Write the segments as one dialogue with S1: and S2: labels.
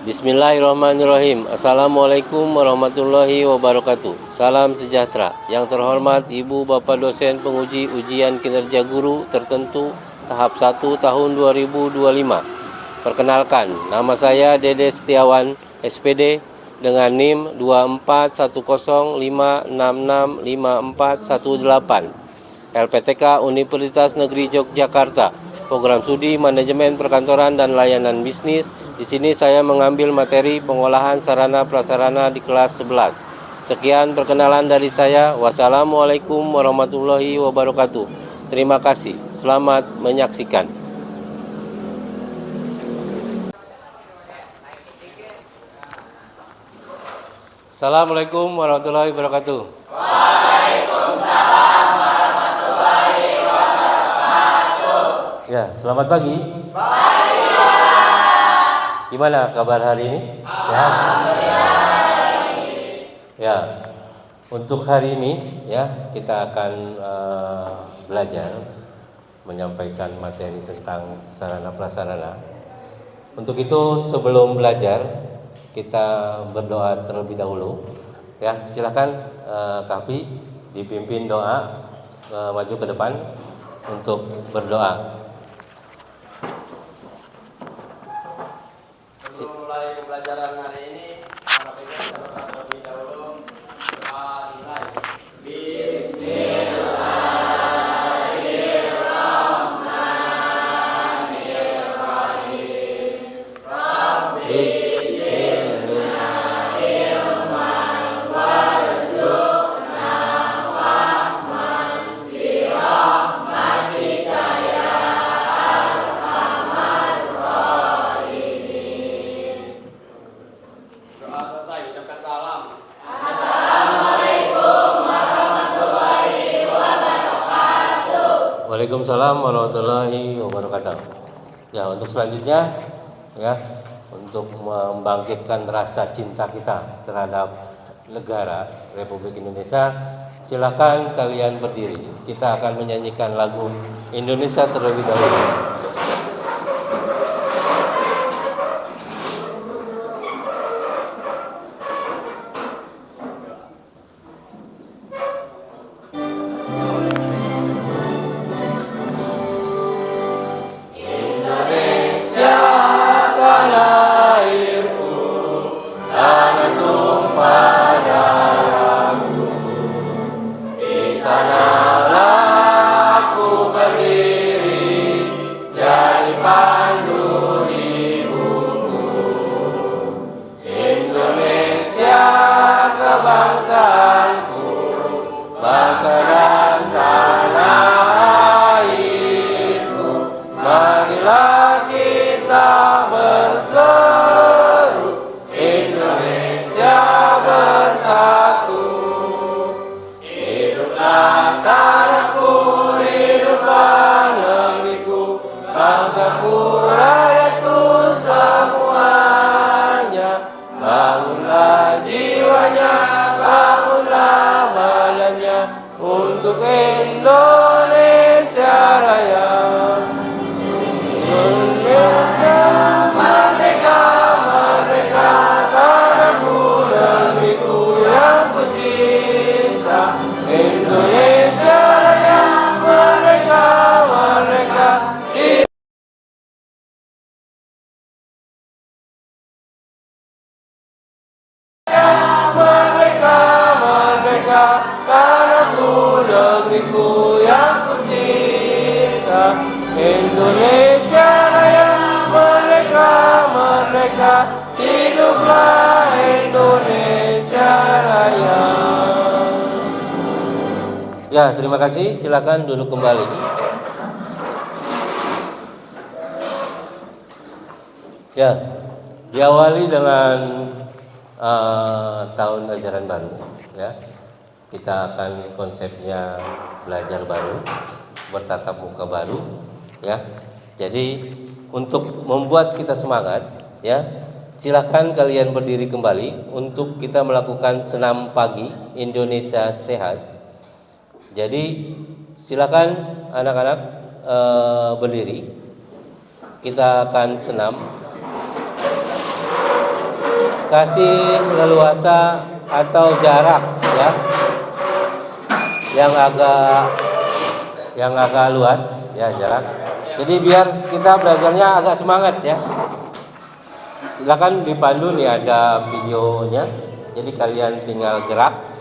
S1: Bismillahirrahmanirrahim. Assalamualaikum warahmatullahi wabarakatuh. Salam sejahtera. Yang terhormat Ibu Bapak dosen penguji ujian kinerja guru tertentu tahap 1 tahun 2025. Perkenalkan, nama saya Dede Setiawan, SPD dengan NIM 24105665418. LPTK Universitas Negeri Yogyakarta. Program Studi Manajemen Perkantoran dan Layanan Bisnis. Di sini saya mengambil materi pengolahan sarana prasarana di kelas 11. Sekian perkenalan dari saya. Wassalamualaikum warahmatullahi wabarakatuh. Terima kasih. Selamat menyaksikan. Assalamualaikum warahmatullahi wabarakatuh.
S2: Waalaikumsalam warahmatullahi wabarakatuh.
S1: Ya, selamat pagi. Gimana kabar hari ini? Sehat? Ya, untuk hari ini ya kita akan belajar menyampaikan materi tentang sarana prasarana. Untuk itu sebelum belajar kita berdoa terlebih dahulu. Ya, silakan Kapi dipimpin doa, maju ke depan untuk berdoa.
S2: Mulai pembelajaran hari ini, para pemirsa terlebih dahulu doa dimulai. Bismillahirrahmanirrahim. Rabbi zidna ilman warzuqna fahman bi rahmatika ya arhamar rahimin. Doa selesai, ucapkan salam. Assalamualaikum warahmatullahi wabarakatuh.
S1: Waalaikumsalam warahmatullahi wabarakatuh. Ya, untuk selanjutnya ya, untuk membangkitkan rasa cinta kita terhadap negara Republik Indonesia, silakan kalian berdiri. Kita akan menyanyikan lagu Indonesia terlebih dahulu.
S2: Indonesia tanah airku, tanah tumpah darahku. Di sanalah aku berdiri, jadi pandu ibuku. Indonesia kebangsaanku, bangsa dan tanah airku. Marilah kita berseru, Indonesia bersatu. Hiduplah tanahku, hiduplah negeriku, bangsaku, rakyatku semuanya. Bangunlah jiwanya, bangunlah badannya untuk Indonesia Raya. Indonesia merdeka, merdeka, tanahku, negeriku yang ku cinta. Indonesia Raya, merdeka, merdeka. Merdeka, merdeka, tanahku, negeriku yang ku cinta. Indonesia Raya, merdeka, merdeka, hiduplah Indonesia Raya.
S1: Ya, terima kasih. Silakan duduk kembali. Ya, diawali dengan tahun ajaran baru. Ya, kita akan konsepnya belajar baru, bertatap muka baru. Ya, jadi untuk membuat kita semangat, ya, silakan kalian berdiri kembali untuk kita melakukan senam pagi Indonesia Sehat. Jadi silakan anak-anak berdiri. Kita akan senam. kasih leluasa atau jarak ya yang agak luas ya jarak. Jadi biar kita belajarnya agak semangat ya. Silakan dipandu nih ada videonya. Jadi kalian tinggal gerak.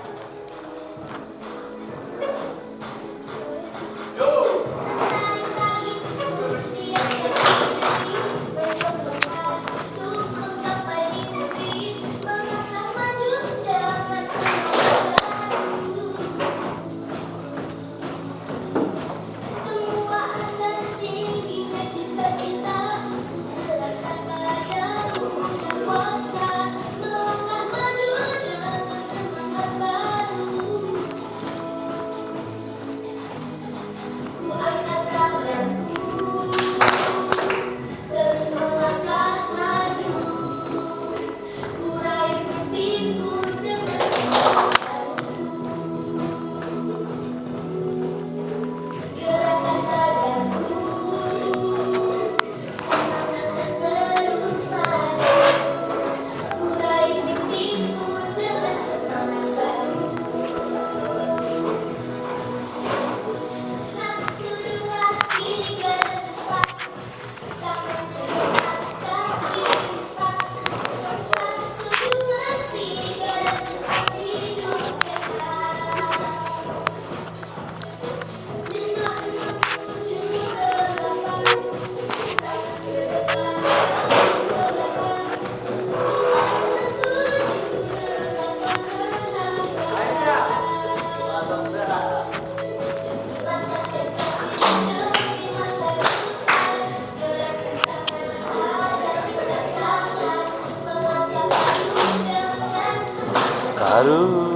S1: Baru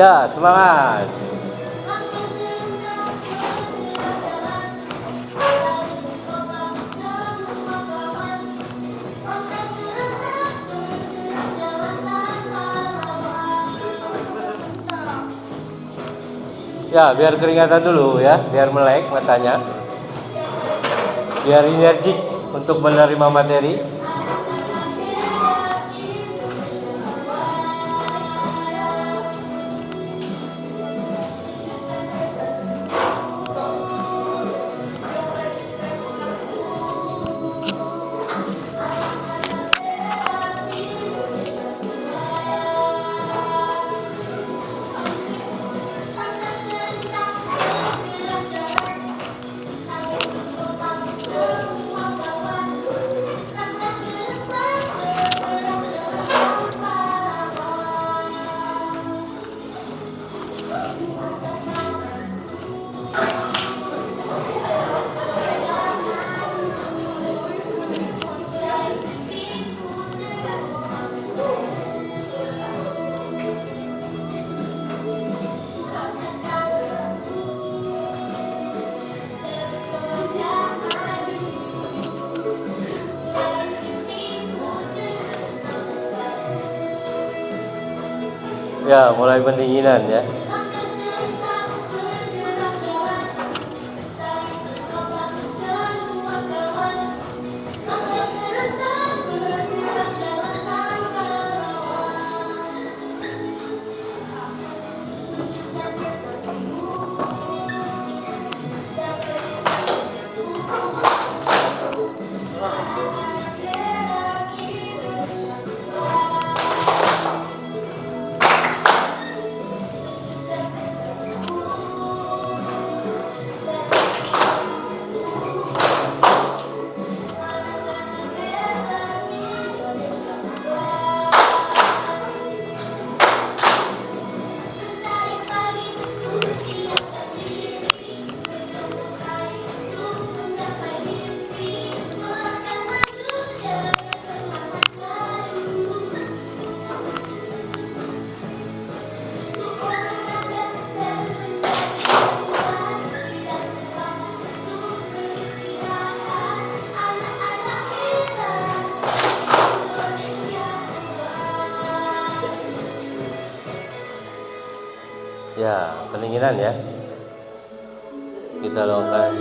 S1: ya semangat. Ya, biar keringatan dulu ya, biar melek matanya. Biar energik untuk menerima materi. Ya, mulai pendinginan ya. Ya, pendinginan ya. Kita lakukan.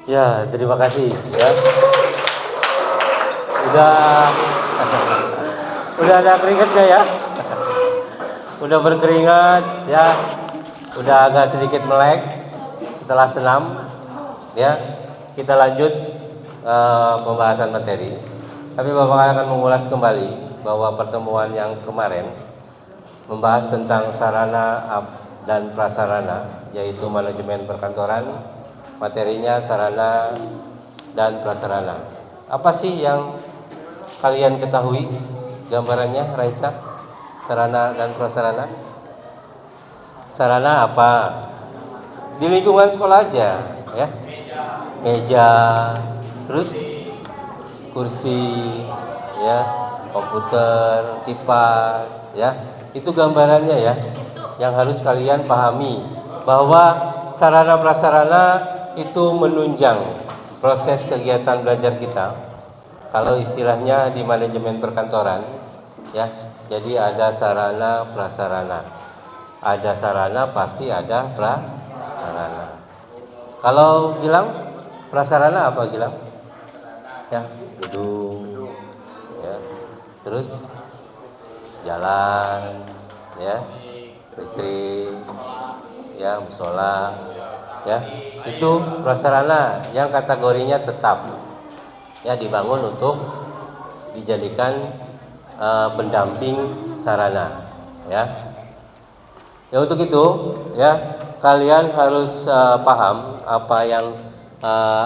S1: Ya, terima kasih ya. Udah udah ada keringatnya ya. Udah berkeringat ya. Udah agak sedikit melek setelah senam ya. Kita lanjut pembahasan materi. Tapi Bapak akan mengulas kembali bahwa pertemuan yang kemarin membahas tentang sarana dan prasarana, yaitu manajemen perkantoran. Materinya sarana dan prasarana. Apa sih yang kalian ketahui gambarannya, Raisa? Sarana dan prasarana? Sarana apa? Di lingkungan sekolah aja ya. Meja, terus kursi ya, komputer, kipas ya. Itu gambarannya ya. Yang harus kalian pahami bahwa sarana prasarana itu menunjang proses kegiatan belajar kita. Kalau istilahnya di manajemen perkantoran ya, jadi ada sarana prasarana. Ada sarana pasti ada prasarana. Kalau Gilang, prasarana apa Gilang? Ya, gedung ya. Terus jalan ya, listrik ya, musola ya, itu prasarana yang kategorinya tetap ya, dibangun untuk dijadikan pendamping sarana ya. Ya, untuk itu ya, kalian harus paham apa yang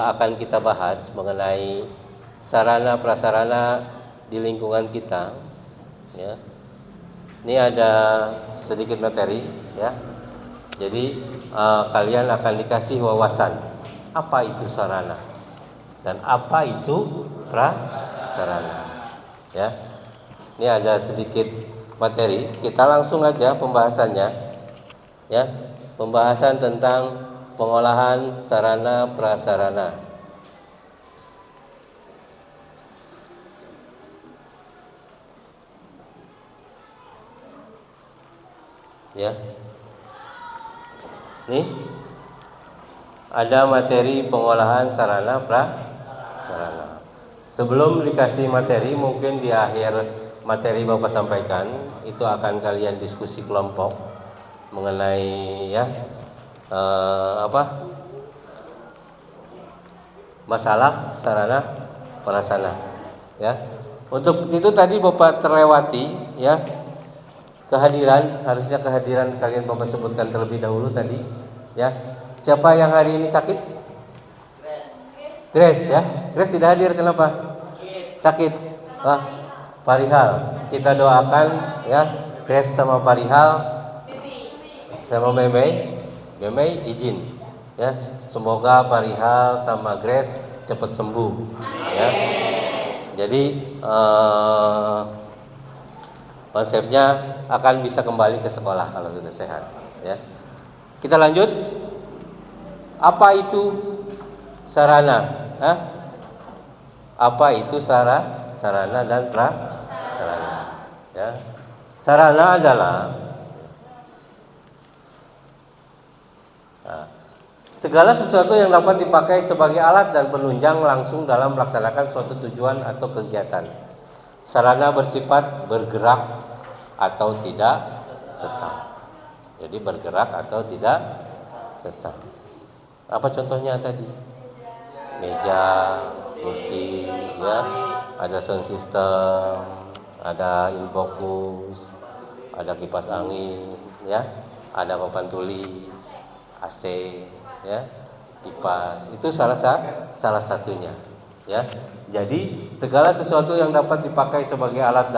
S1: akan kita bahas mengenai sarana prasarana di lingkungan kita ya. Ini ada sedikit materi ya. Jadi kalian akan dikasih wawasan apa itu sarana dan apa itu prasarana ya. Ini ada sedikit materi, kita langsung aja pembahasannya ya. Pembahasan tentang pengolahan sarana prasarana ya. Nih ada materi pengolahan sarana prasarana. Sebelum dikasih materi, mungkin di akhir materi Bapak sampaikan itu akan kalian diskusi kelompok mengenai ya masalah sarana prasarana ya. Untuk itu tadi Bapak terlewati ya, Kehadiran, harusnya kehadiran kalian Bapak sebutkan terlebih dahulu tadi, ya. Siapa yang hari ini sakit? Grace, ya. Grace tidak hadir, kenapa? Sakit. Wah, Parihal. Kita doakan, ya. Grace sama Parihal, sama Memei. Memei izin, ya. Semoga Parihal sama Grace cepat sembuh, ya. Jadi konsepnya akan bisa kembali ke sekolah kalau sudah sehat, ya. Kita lanjut. Apa itu sarana? Hah? Apa itu sarana dan prasarana? Ya. Sarana adalah segala sesuatu yang dapat dipakai sebagai alat dan penunjang langsung dalam melaksanakan suatu tujuan atau kegiatan. Sarana bersifat bergerak atau tidak tetap. Jadi bergerak atau tidak tetap. Apa contohnya tadi? Meja, kursi, ya, ada sound system, ada infocus, ada kipas angin, ya, ada papan tulis, AC, ya, kipas. Itu salah satunya, ya. Jadi segala sesuatu yang dapat dipakai sebagai alat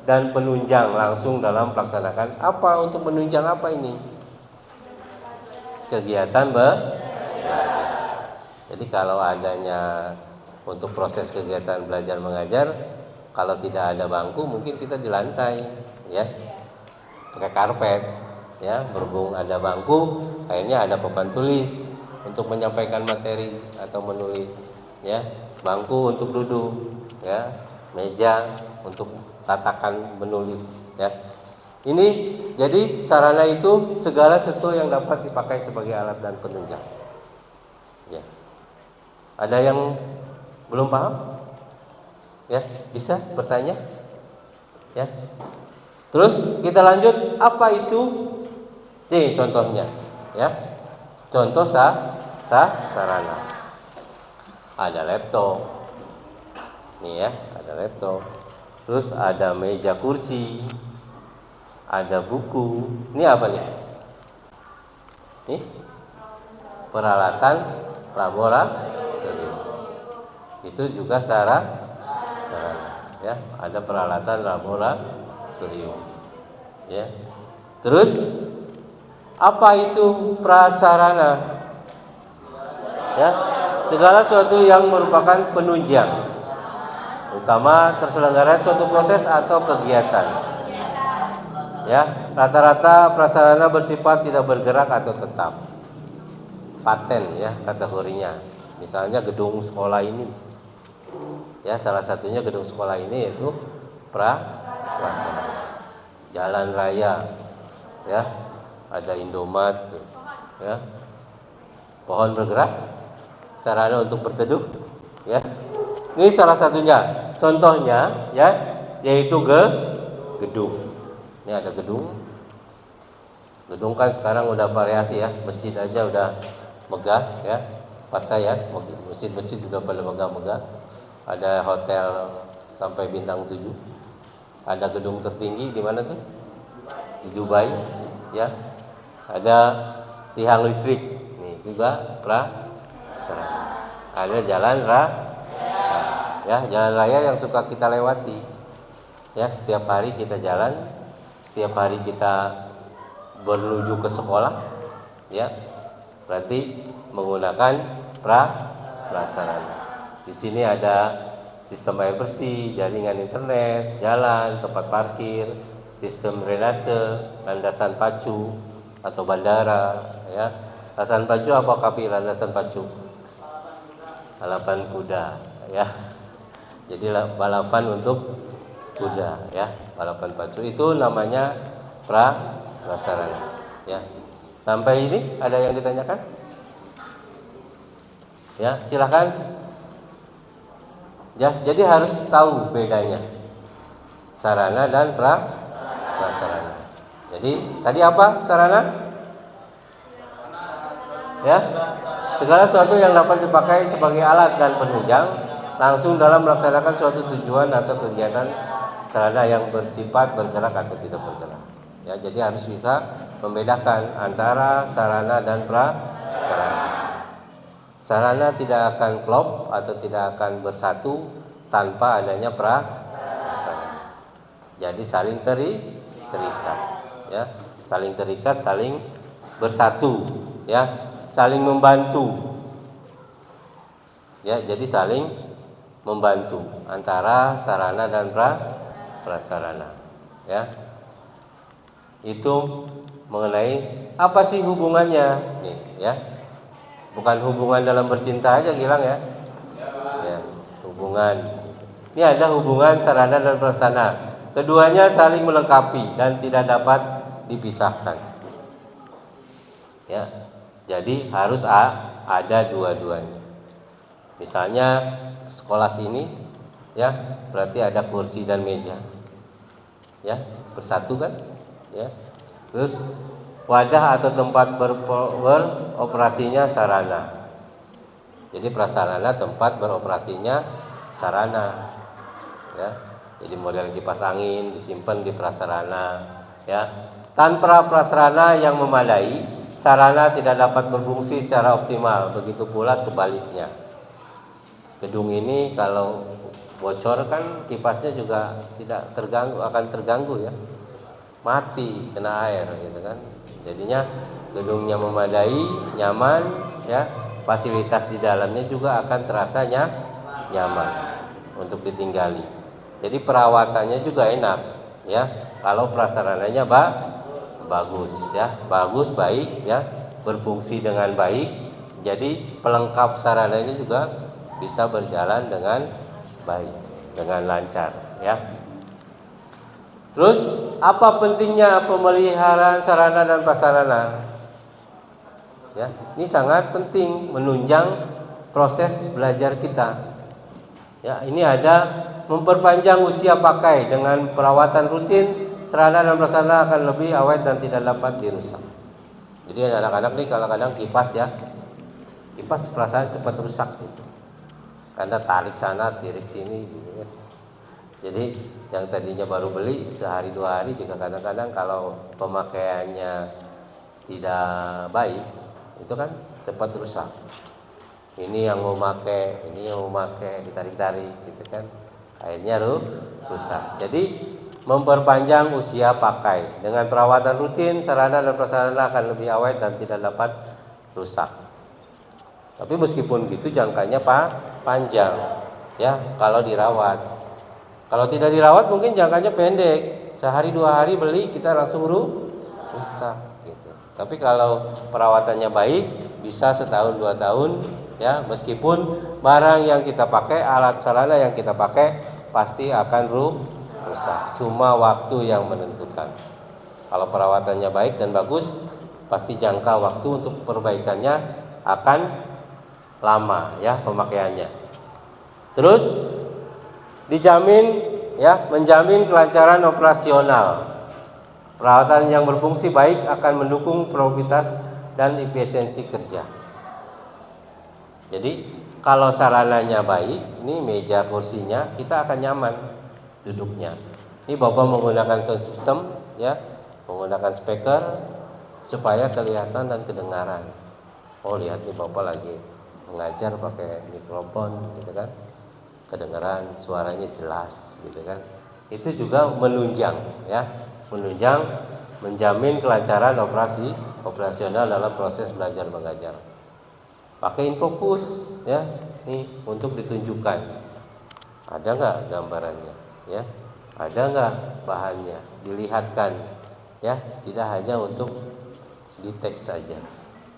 S1: dan penunjang langsung dalam melaksanakan apa, untuk menunjang apa ini? Kegiatan Jadi kalau adanya untuk proses kegiatan belajar mengajar, kalau tidak ada bangku mungkin kita di lantai, ya, pakai karpet, ya. Berhubung ada bangku, akhirnya ada papan tulis untuk menyampaikan materi atau menulis, ya. Bangku untuk duduk, ya. Meja untuk tatakan menulis, ya. Ini jadi sarana itu segala sesuatu yang dapat dipakai sebagai alat dan penunjang, ya. Ada yang belum paham? Ya, bisa bertanya? Ya. Terus kita lanjut, apa itu? Nih contohnya, ya. Contoh sarana. Ada laptop. Nih ya, ada laptop. Terus ada meja kursi. Ada buku. Ini apa nih? Nih. Peralatan laboratorium. Itu juga sarana, ya. Ada peralatan laboratorium, ya. Terus apa itu prasarana? Ya, segala sesuatu yang merupakan penunjang utama terselenggara suatu proses atau kegiatan. Ya, rata-rata prasarana bersifat tidak bergerak atau tetap. Paten, ya, kategorinya. Misalnya gedung sekolah ini, ya, salah satunya gedung sekolah ini yaitu prasarana. Jalan raya, ya, ada Indomaret, ya. Pohon bergerak, sarana untuk berteduh, ya. Ini salah satunya. Contohnya, ya, yaitu gedung. Ini ada gedung. Gedung kan sekarang udah variasi, ya. Masjid aja udah megah, ya. Tempat saya, masjid-masjid juga pada megah-megah. Ada hotel sampai bintang 7. Ada gedung tertinggi di mana tuh? Di Dubai, ya. Ada tiang listrik. Nih juga prasarana. Ada jalan ya, jalan raya yang suka kita lewati. Ya, setiap hari kita jalan, setiap hari kita menuju ke sekolah, ya. Berarti menggunakan prasarana. Di sini ada sistem air bersih, jaringan internet, jalan, tempat parkir, sistem drainase, landasan pacu atau bandara, ya. Landasan pacu apa kapi landasan pacu? Balapan kuda, ya. Jadi balapan untuk kuda, ya. Balapan pacu itu namanya prasarana, ya. Sampai ini ada yang ditanyakan? Ya, silakan. Ya, jadi harus tahu bedanya sarana dan prasarana. Jadi tadi apa sarana? Ya, segala sesuatu yang dapat dipakai sebagai alat dan penunjang langsung dalam melaksanakan suatu tujuan atau kegiatan. Sarana yang bersifat bergerak atau tidak bergerak. Ya, jadi harus bisa membedakan antara sarana dan prasarana. Sarana tidak akan klop atau tidak akan bersatu tanpa adanya prasarana. Jadi saling terikat, ya, saling terikat, saling bersatu, ya, saling membantu, ya, jadi saling membantu antara sarana dan prasarana, ya. Itu mengenai apa sih hubungannya, nih, ya. Bukan hubungan dalam bercinta aja Gilang ya. Ya, hubungan. Ini ada hubungan sarana dan prasarana. Keduanya saling melengkapi dan tidak dapat dipisahkan. Ya. Jadi harus ada dua-duanya. Misalnya sekolah sini, ya, berarti ada kursi dan meja. Ya, bersatu kan? Ya. Terus wadah atau tempat beroperasinya sarana. Jadi prasarana tempat beroperasinya sarana. Ya. Jadi model kipas angin disimpan di prasarana, ya. Tanpa prasarana yang memadai, sarana tidak dapat berfungsi secara optimal. Begitu pula sebaliknya. Gedung ini kalau bocor kan kipasnya juga tidak terganggu, akan terganggu ya. Mati kena air gitu kan. Jadinya gedungnya memadai, nyaman, ya, fasilitas di dalamnya juga akan terasa nyaman untuk ditinggali. Jadi perawatannya juga enak, ya, kalau prasarananya bagus, ya, bagus, baik, ya, berfungsi dengan baik. Jadi pelengkap sarananya juga bisa berjalan dengan baik, dengan lancar, ya. Terus apa pentingnya pemeliharaan sarana dan prasarana? Ya, ini sangat penting menunjang proses belajar kita. Ya, ini ada memperpanjang usia pakai dengan perawatan rutin, sarana dan prasarana akan lebih awet dan tidak dapat dirusak. Jadi anak-anak nih kadang-kadang kipas ya, kipas perasaan cepat rusak gitu. Karena tarik sana, tirik sini, gitu ya. Jadi yang tadinya baru beli sehari dua hari juga kadang-kadang kalau pemakaiannya tidak baik itu kan cepat rusak. Ini yang mau pakai, ini yang mau pakai, ditarik-tarik gitu kan, akhirnya rusak. Jadi memperpanjang usia pakai dengan perawatan rutin, sarana dan prasarana akan lebih awet dan tidak dapat rusak. Tapi meskipun gitu jangkanya panjang, ya, kalau dirawat. Kalau tidak dirawat mungkin jangkanya pendek, sehari dua hari beli kita langsung rusak gitu. Tapi kalau perawatannya baik bisa setahun dua tahun, ya, meskipun barang yang kita pakai, alat sarana yang kita pakai pasti akan rusak. Cuma waktu yang menentukan. Kalau perawatannya baik dan bagus, pasti jangka waktu untuk perbaikannya akan lama, ya, pemakaiannya. Terus dijamin, ya, menjamin kelancaran operasional. Peralatan yang berfungsi baik akan mendukung produktivitas dan efisiensi kerja. Jadi kalau sarananya baik, ini meja kursinya kita akan nyaman duduknya. Ini Bapak menggunakan sound system, ya, menggunakan speaker supaya kelihatan dan kedengaran. Oh, lihat nih Bapak lagi mengajar pakai mikrofon gitu kan. Kedengaran suaranya jelas gitu kan. Itu juga menunjang, ya, menunjang, menjamin kelancaran operasional dalam proses belajar mengajar. Pakai infocus, ya, nih untuk ditunjukkan. Ada nggak gambarannya, ya? Ada nggak bahannya? Dilihatkan, ya, tidak hanya untuk di teks saja,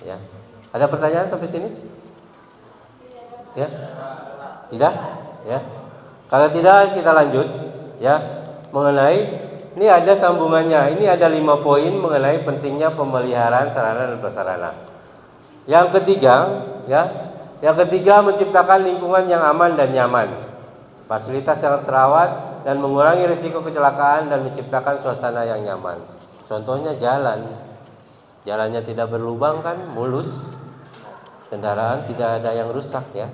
S1: ya. Ada pertanyaan sampai sini? Ya? Tidak? Ya. Kalau tidak kita lanjut, ya, mengenai ini ada sambungannya. Ini ada 5 poin mengenai pentingnya pemeliharaan sarana dan prasarana. Yang ketiga, ya, yang ketiga menciptakan lingkungan yang aman dan nyaman, fasilitas yang terawat dan mengurangi risiko kecelakaan dan menciptakan suasana yang nyaman. Contohnya jalannya tidak berlubang kan, mulus, kendaraan tidak ada yang rusak, ya.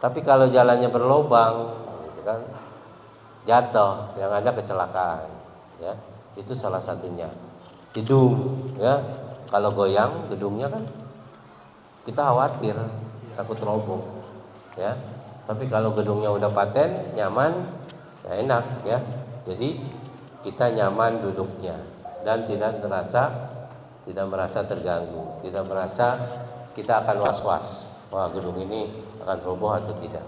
S1: Tapi kalau jalannya berlubang, gitu kan, jatuh, yang ada kecelakaan, ya. Itu salah satunya. Hidung, ya. Kalau goyang gedungnya kan kita khawatir takut roboh, ya. Tapi kalau gedungnya udah paten, nyaman, ya enak, ya. Jadi kita nyaman duduknya dan tidak merasa terganggu, tidak merasa kita akan was-was, wah gedung ini akan roboh atau tidak,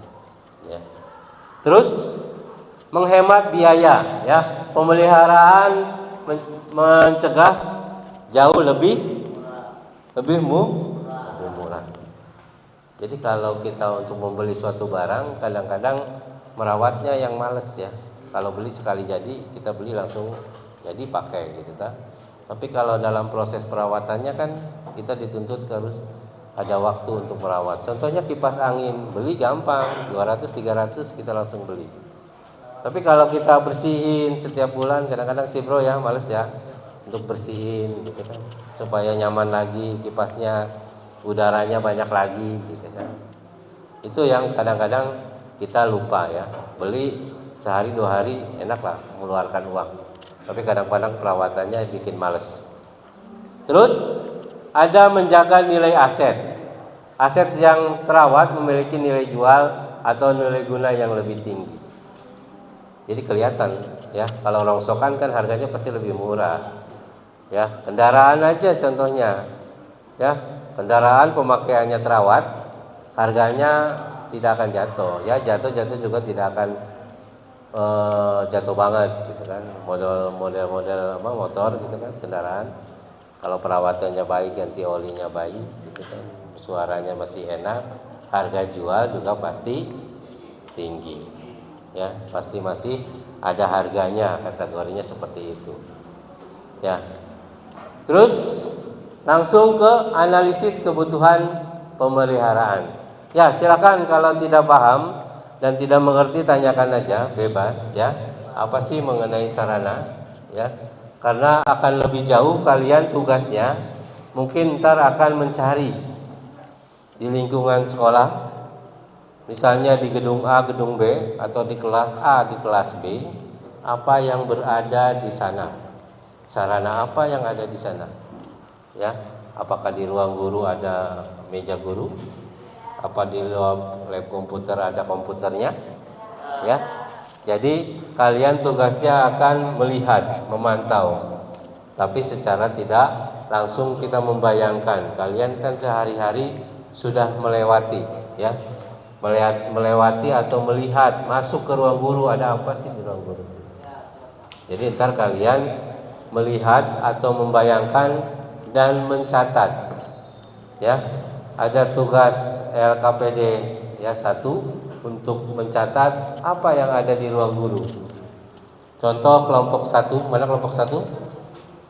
S1: ya. Terus menghemat biaya, ya. Pemeliharaan mencegah jauh lebih murah. Jadi kalau kita untuk membeli suatu barang, kadang-kadang merawatnya yang males, ya. Kalau beli sekali jadi, kita beli langsung jadi pakai gitu kan. Tapi kalau dalam proses perawatannya kan kita dituntut harus ada waktu untuk merawat. Contohnya kipas angin, beli gampang, 200 300 kita langsung beli. Tapi kalau kita bersihin setiap bulan, kadang-kadang sih bro ya males ya untuk bersihin gitu kan, supaya nyaman lagi kipasnya, udaranya banyak lagi gitu kan. Itu yang kadang-kadang kita lupa, ya. Beli sehari 2 hari enak lah mengeluarkan uang, tapi kadang-kadang perawatannya bikin males. Terus ada menjaga nilai aset. Aset yang terawat memiliki nilai jual atau nilai guna yang lebih tinggi. Jadi kelihatan, ya, kalau rongsokan kan harganya pasti lebih murah, ya. Kendaraan aja contohnya, ya, kendaraan pemakaiannya terawat, harganya tidak akan jatuh, ya. Jatuh juga tidak akan jatuh banget gitu kan. Model motor gitu kan, kendaraan kalau perawatannya baik, ganti olinya baik gitu kan, suaranya masih enak, harga jual juga pasti tinggi, ya. Pasti masih ada harganya, kategorinya seperti itu, ya. Terus langsung ke analisis kebutuhan pemeliharaan. Ya, silakan kalau tidak paham dan tidak mengerti tanyakan aja, bebas, ya. Apa sih mengenai sarana, ya? Karena akan lebih jauh kalian tugasnya, mungkin ntar akan mencari di lingkungan sekolah, misalnya di gedung A, gedung B, atau di kelas A, di kelas B, apa yang berada di sana, sarana apa yang ada di sana, ya. Apakah di ruang guru ada meja guru, apa di lab komputer ada komputernya, ya. Jadi kalian tugasnya akan melihat, memantau, tapi secara tidak langsung kita membayangkan. Kalian kan sehari-hari sudah melewati, ya, melewati atau melihat, masuk ke ruang guru, ada apa sih di ruang guru. Jadi ntar kalian melihat atau membayangkan dan mencatat, ya. Ada tugas LKPD, ya, 1 untuk mencatat apa yang ada di ruang guru. Contoh kelompok 1, mana kelompok 1?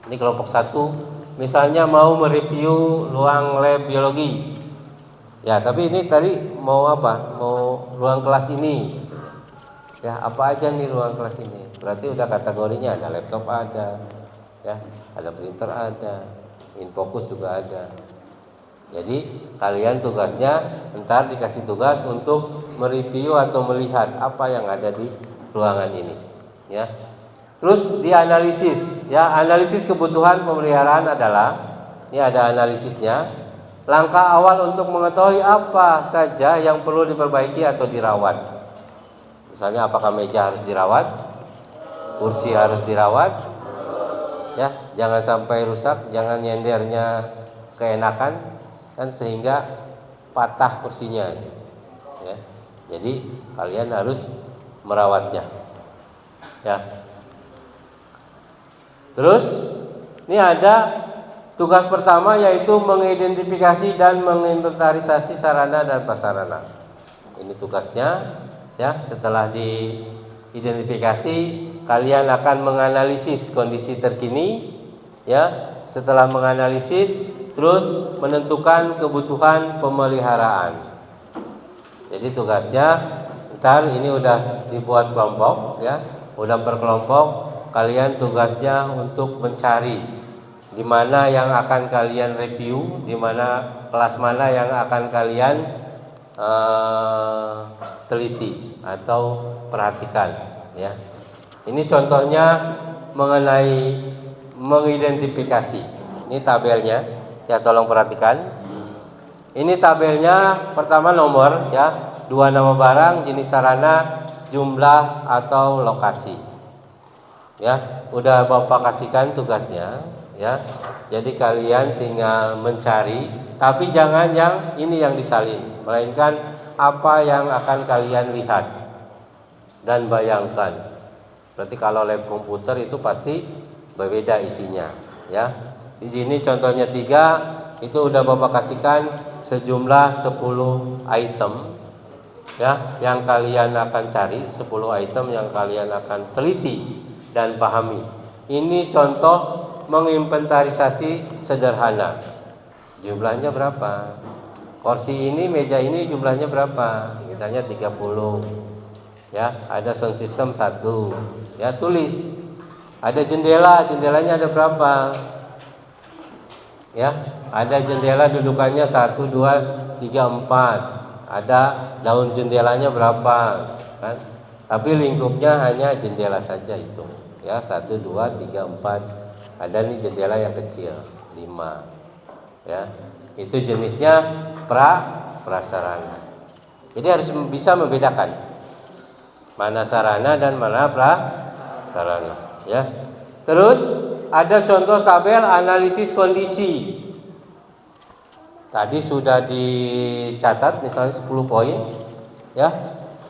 S1: Ini kelompok 1, misalnya mau mereview ruang lab biologi. Ya, tapi ini tadi mau apa? Mau ruang kelas ini. Ya, apa aja nih ruang kelas ini? Berarti udah kategorinya, ada laptop ada, ya, ada printer ada, infocus juga ada. Jadi kalian tugasnya ntar dikasih tugas untuk mereview atau melihat apa yang ada di ruangan ini, ya. Terus dianalisis, ya. Analisis kebutuhan pemeliharaan adalah, ini ada analisisnya. Langkah awal untuk mengetahui apa saja yang perlu diperbaiki atau dirawat. Misalnya apakah meja harus dirawat, kursi harus dirawat, ya. Jangan sampai rusak, jangan nyendernya keenakan kan sehingga patah kursinya, ya. Jadi kalian harus merawatnya, ya. Terus ini ada tugas pertama, yaitu mengidentifikasi dan menginventarisasi sarana dan prasarana. Ini tugasnya, ya. Setelah diidentifikasi, kalian akan menganalisis kondisi terkini, ya. Setelah menganalisis, terus menentukan kebutuhan pemeliharaan. Jadi tugasnya ntar ini udah dibuat kelompok, ya, udah per kelompok. Kalian tugasnya untuk mencari di mana yang akan kalian review, di mana kelas mana yang akan kalian teliti atau perhatikan, ya. Ini contohnya mengenai mengidentifikasi. Ini tabelnya, ya tolong perhatikan. Ini tabelnya, pertama nomor ya, 2 nama barang, jenis sarana, jumlah atau lokasi. Ya, udah Bapak kasihkan tugasnya ya. Jadi kalian tinggal mencari, tapi jangan yang ini yang disalin, melainkan apa yang akan kalian lihat dan bayangkan. Berarti kalau lab komputer itu pasti berbeda isinya ya. Di sini contohnya 3, itu udah Bapak kasihkan sejumlah 10 item ya, yang kalian akan cari, 10 item yang kalian akan teliti dan pahami. Ini contoh menginventarisasi sederhana. Jumlahnya berapa? Kursi ini, meja ini jumlahnya berapa? Misalnya 30. Ya, ada sound system 1. Ya, tulis. Ada jendela, jendelanya ada berapa? Ya, ada jendela dudukannya 1, 2, 3, 4. Ada daun jendelanya berapa? Kan? Tapi lingkupnya hanya jendela saja itu. Ya, 1, 2, 3, 4. Ada nih jendela yang kecil 5. Ya, itu jenisnya prasarana. Jadi harus bisa membedakan mana sarana dan mana prasarana. Ya. Terus ada contoh tabel analisis kondisi. Tadi sudah dicatat misalnya 10 poin. Ya.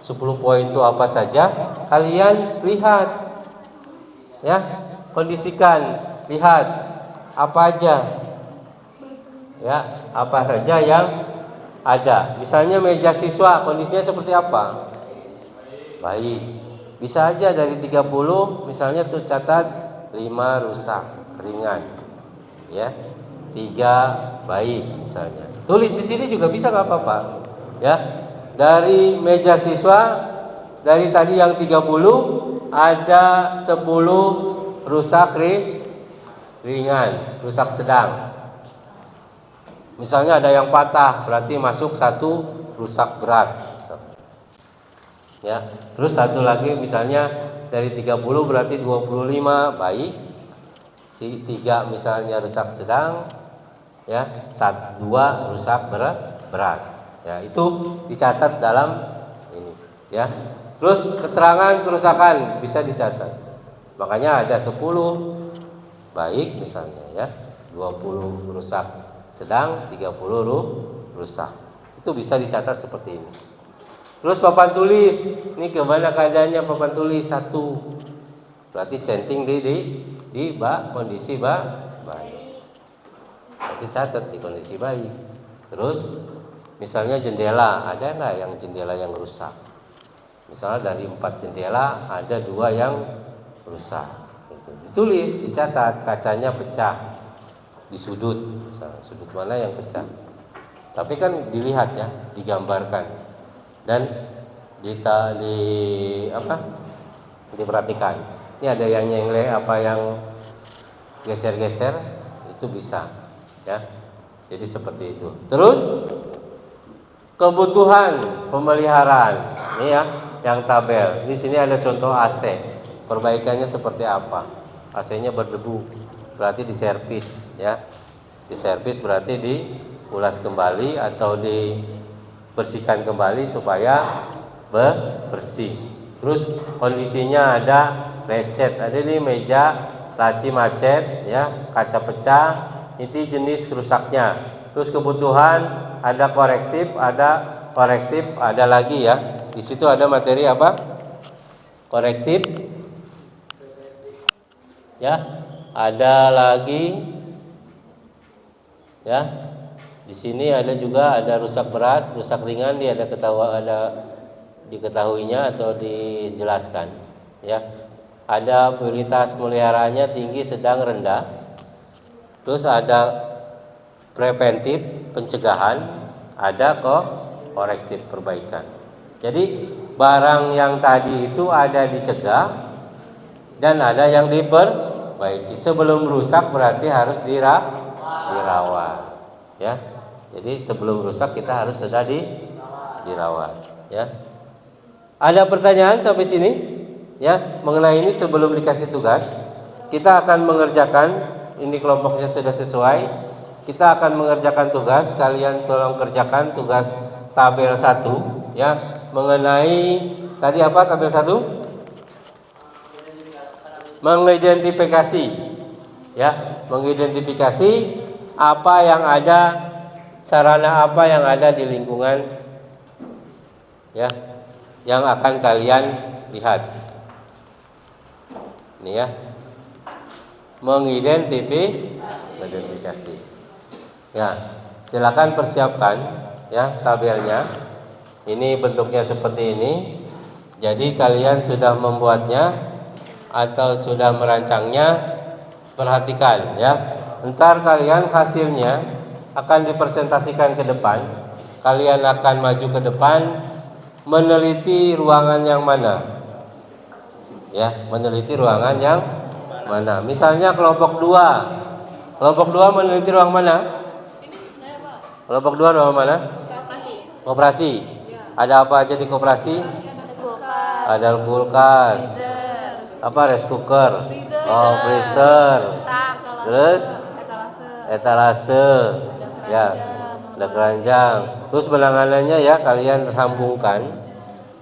S1: 10 poin itu apa saja? Kalian lihat. Ya, kondisikan, lihat apa aja. Ya, apa saja yang ada. Misalnya meja siswa kondisinya seperti apa? Baik. Bisa aja dari 30 misalnya tuh catat 5 rusak ringan, ya, 3 baik misalnya. Tulis di sini juga bisa, nggak apa-apa, ya. Dari meja siswa, dari tadi yang 30 ada 10 rusak ringan, rusak sedang. Misalnya ada yang patah, berarti masuk 1 rusak berat. Ya, terus satu lagi misalnya dari 30 berarti 25 baik, si 3 misalnya rusak sedang, ya, 2 rusak berat. Ya, itu dicatat dalam ini, ya. Terus keterangan kerusakan bisa dicatat. Makanya ada 10 baik misalnya, ya, 20 rusak sedang, 30 rusak. Itu bisa dicatat seperti ini. Terus papan tulis, ini gimana keadaannya papan tulis? 1, berarti centing di kondisi baik. Berarti catat di kondisi baik. Terus misalnya jendela, ada nggak yang jendela yang rusak? Misalnya dari 4 jendela ada 2 yang rusak. Ditulis, dicatat, kacanya pecah di sudut, misalnya, sudut mana yang pecah. Tapi kan dilihat ya, digambarkan. Dan diperhatikan. Ini ada yang nyengleh, apa yang geser-geser, itu bisa, ya. Jadi seperti itu. Terus kebutuhan pemeliharaan, ini ya, yang tabel. Di sini ada contoh AC. Perbaikannya seperti apa? AC-nya berdebu, berarti diservis, ya. Diservis berarti diulas kembali atau bersihkan kembali supaya bersih. Terus kondisinya ada lecet, ada di meja laci macet, ya, kaca pecah, itu jenis rusaknya. Terus kebutuhan ada korektif, ada lagi ya. Di situ ada materi apa? Korektif. Ya, ada lagi ya. Di sini ada juga ada rusak berat, rusak ringan, dia ada diketahuinya atau dijelaskan, ya. Ada prioritas peliharaannya tinggi, sedang, rendah. Terus ada preventif, pencegahan, ada korektif, perbaikan. Jadi barang yang tadi itu ada dicegah dan ada yang diperbaiki. Sebelum rusak berarti harus dirawat, ya. Jadi sebelum rusak kita harus sudah dirawat, ya. Ada pertanyaan sampai sini, ya, mengenai ini sebelum dikasih tugas? kita akan mengerjakan, ini kelompoknya sudah sesuai. Kita akan mengerjakan tugas, kalian tolong kerjakan tugas tabel 1 ya, mengenai tadi apa tabel 1? Mengidentifikasi ya, mengidentifikasi apa yang ada, sarana apa yang ada di lingkungan ya, yang akan kalian lihat. Ini ya, mengidentifikasi. Ya, silakan persiapkan ya tabelnya. Ini bentuknya seperti ini. Jadi kalian sudah membuatnya atau sudah merancangnya, perhatikan ya. Ntar kalian hasilnya akan dipresentasikan ke depan. Kalian akan maju ke depan meneliti ruangan yang mana. Ya, meneliti ruangan yang mana. Misalnya kelompok 2. Kelompok 2 meneliti ruang mana? Kelompok 2 ruang mana? Koperasi. Ada apa aja di koperasi? Ada kulkas. Apa, rice cooker? Oh, freezer. Terus etalase. Ya, ada keranjang. Terus penanganannya ya kalian sambungkan.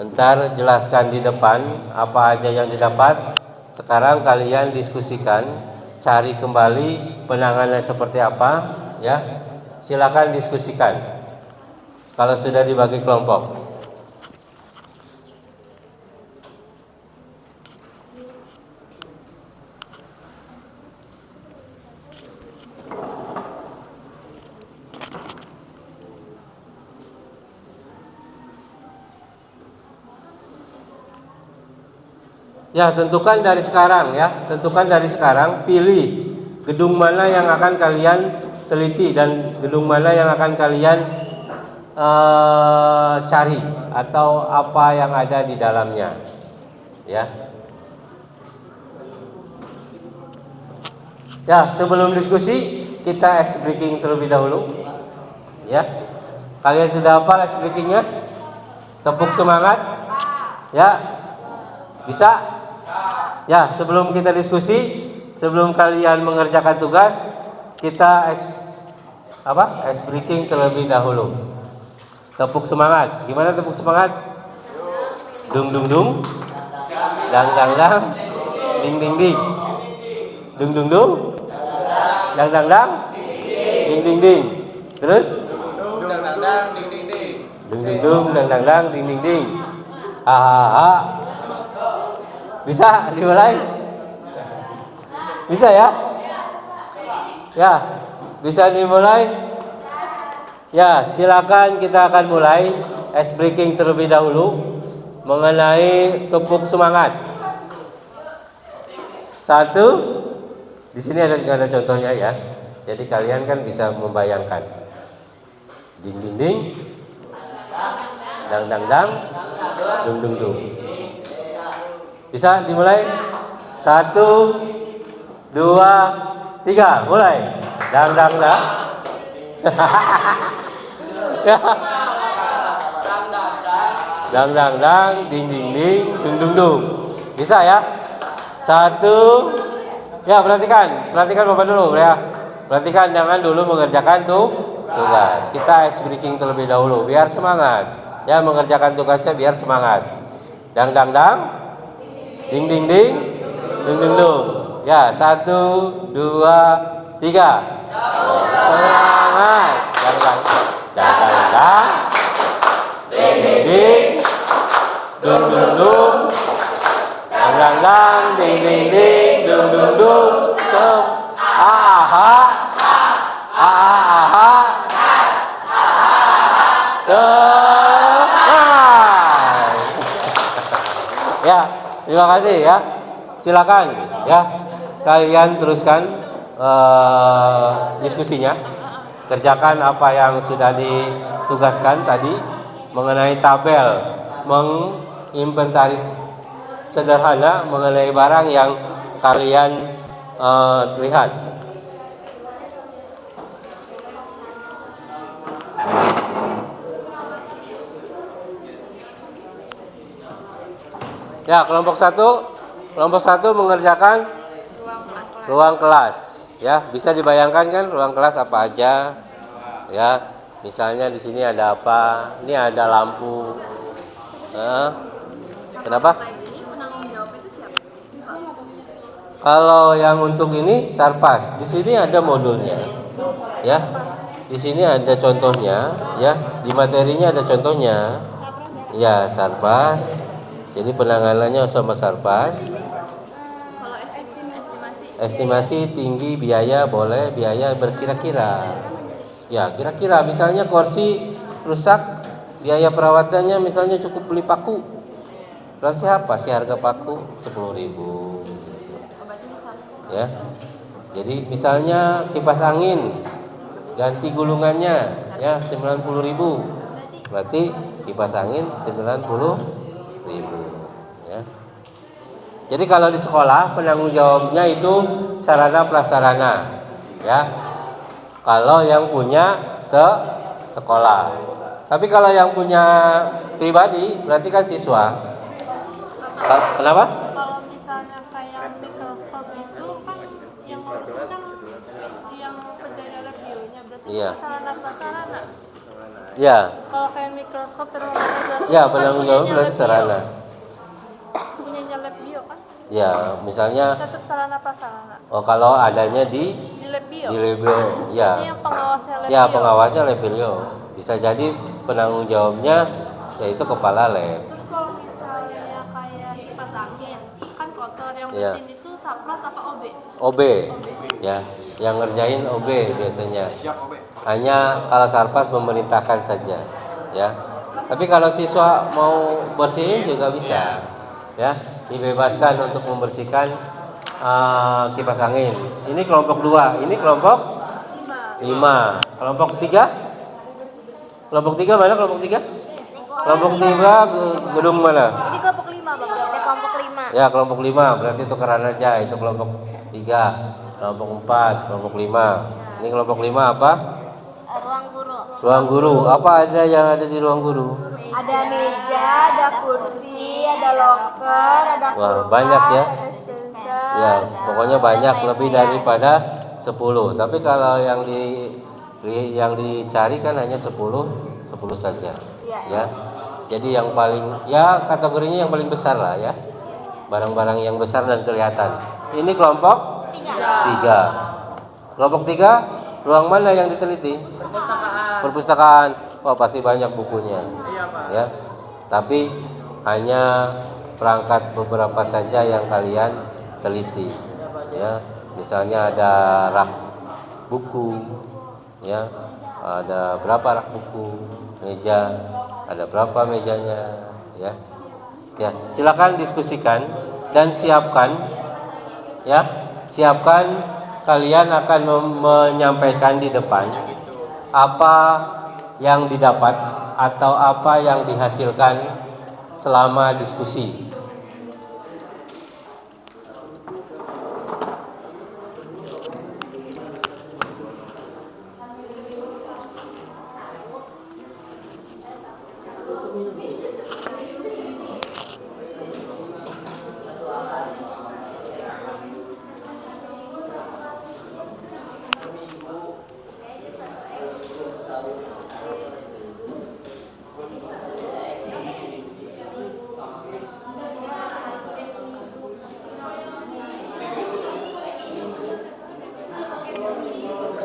S1: Ntar jelaskan di depan apa aja yang didapat. Sekarang kalian diskusikan, cari kembali penanganannya seperti apa ya. Silakan diskusikan kalau sudah dibagi kelompok. Ya, tentukan dari sekarang ya, tentukan dari sekarang, pilih gedung mana yang akan kalian teliti dan gedung mana yang akan kalian cari atau apa yang ada di dalamnya ya. Ya, sebelum diskusi kita ice breaking terlebih dahulu ya. Kalian sudah hafal ice breakingnya? Tepuk semangat ya. Bisa? Ya, sebelum kita diskusi, sebelum kalian mengerjakan tugas, kita ice breaking terlebih dahulu. Tepuk semangat. Gimana tepuk semangat? Dung dung dung, dang dang dang, ding ding ding, dung dung dung, dang dang dang, ding ding ding. Terus? Dung dang dang dang, ding ding ding. Dung dung dung, dang dang dang, ding ding ding. Ha. Bisa dimulai? Bisa ya? Ya, bisa dimulai? Ya, silakan kita akan mulai ice breaking terlebih dahulu mengenai tepuk semangat. 1, di sini ada contohnya ya. Jadi kalian kan bisa membayangkan. Ding ding ding, dang dang dang, dung dung dung. Bisa dimulai? 1, 2, 3, mulai. Dang dang dang. Dang dang dang, ding ding ding, dung dung dung. Bisa ya? 1. Ya, perhatikan Bapak dulu ya. Perhatikan, jangan dulu mengerjakan tugas. Kita ice breaking terlebih dahulu biar semangat. Ya, mengerjakan tugasnya biar semangat. Dang dang dang, ding ding ding, dung dung dung. Ya, 1, 2, 3. Semangat. Dang dang dang dang, ding ding ding, dung dung dung. Dang dang dang, ding ding ding, dung dung dung. Aha. Semangat. Ya, terima kasih ya. Silakan ya. Kalian teruskan diskusinya. Kerjakan apa yang sudah ditugaskan tadi mengenai tabel, menginventaris sederhana mengenai barang yang kalian lihat. Ya, kelompok 1 mengerjakan ruang kelas. Ya, bisa dibayangkan kan ruang kelas apa aja? Ya, misalnya di sini ada apa? Ini ada lampu. Kenapa?
S3: Ini penanggung jawab itu siapa?
S1: Kalau yang untuk ini Sarpas, di sini ada modulnya, ya. Di sini ada contohnya, ya. Di materinya ada contohnya, ya Sarpas. Jadi penanganannya sama Sarpas.
S3: Kalau estimasi
S1: Estimasi tinggi biaya boleh, biaya berkira-kira. Ya, kira-kira misalnya kursi rusak, biaya perawatannya misalnya cukup beli paku. Berarti apa sih harga paku? 10.000.
S3: berarti bisa.
S1: Ya. Jadi misalnya kipas angin ganti gulungannya ya 90.000. Berarti kipas angin 90.000 ya. Jadi kalau di sekolah penanggung jawabnya itu sarana prasarana ya. Kalau yang punya sekolah. Tapi kalau yang punya pribadi berarti kan siswa. Kenapa?
S4: Kalau misalnya kayak mikroskop itu kan yang ngurusin kan yang penjaga lab bio-nya, berarti
S1: Iya.
S4: itu sarana prasarana.
S1: Ya.
S4: Kalau kayak mikroskop termometer
S1: Ya, penanggung jawab berarti sarana.
S4: Punyanya lab bio kan?
S1: Ya, misalnya
S4: Tetap sarana prasarana.
S1: kalau adanya di
S4: Lab bio.
S1: label ya.
S4: Berarti yang pengawasnya lab
S1: Ya,
S4: bio.
S1: pengawasnya labelio. Bisa jadi penanggung jawabnya yaitu kepala lab.
S4: Terus kalau misalnya kayak kipas angin kan kotor, yang
S1: Iya.
S4: bersihin itu sapras apa OB?
S1: OB ya, yang ngerjain OB biasanya. Hanya kalau Sarpas memerintahkan saja ya. Tapi kalau siswa mau bersihin juga bisa ya, dibebaskan untuk membersihkan kipas angin. Ini kelompok 2, ini kelompok 5. Kelompok 3? Kelompok 3 mana kelompok 3? Kelompok 3 gedung mana?
S4: Ini kelompok 5 Bang. Ini kelompok 5.
S1: Ya, kelompok 5 berarti tukeran aja, itu kelompok 3, kelompok 4, kelompok 5. Ini kelompok 5 apa?
S4: Ruang guru.
S1: Ruang guru. Apa aja yang ada di ruang guru?
S4: Ada meja, ada kursi, ada loker, ada
S1: Wah, banyak ya.
S4: ada dispenser.
S1: Ya, pokoknya banyak, lebih daripada 10. Tapi kalau yang dicari kan hanya 10 saja. Ya. Jadi yang paling ya kategorinya yang paling besar lah ya. Barang-barang yang besar dan kelihatan. Ini kelompok 3. Kelompok 3 ruang mana yang diteliti? Perpustakaan. Wah, pasti banyak bukunya.
S2: Iya, Pak.
S1: Ya. Tapi hanya perangkat beberapa saja yang kalian teliti. Ya. Misalnya ada rak buku, ya. Ada berapa rak buku, meja, ada berapa mejanya, ya. Ya, silakan diskusikan dan siapkan ya. Siapkan kalian akan menyampaikan di depan apa yang didapat atau apa yang dihasilkan selama diskusi.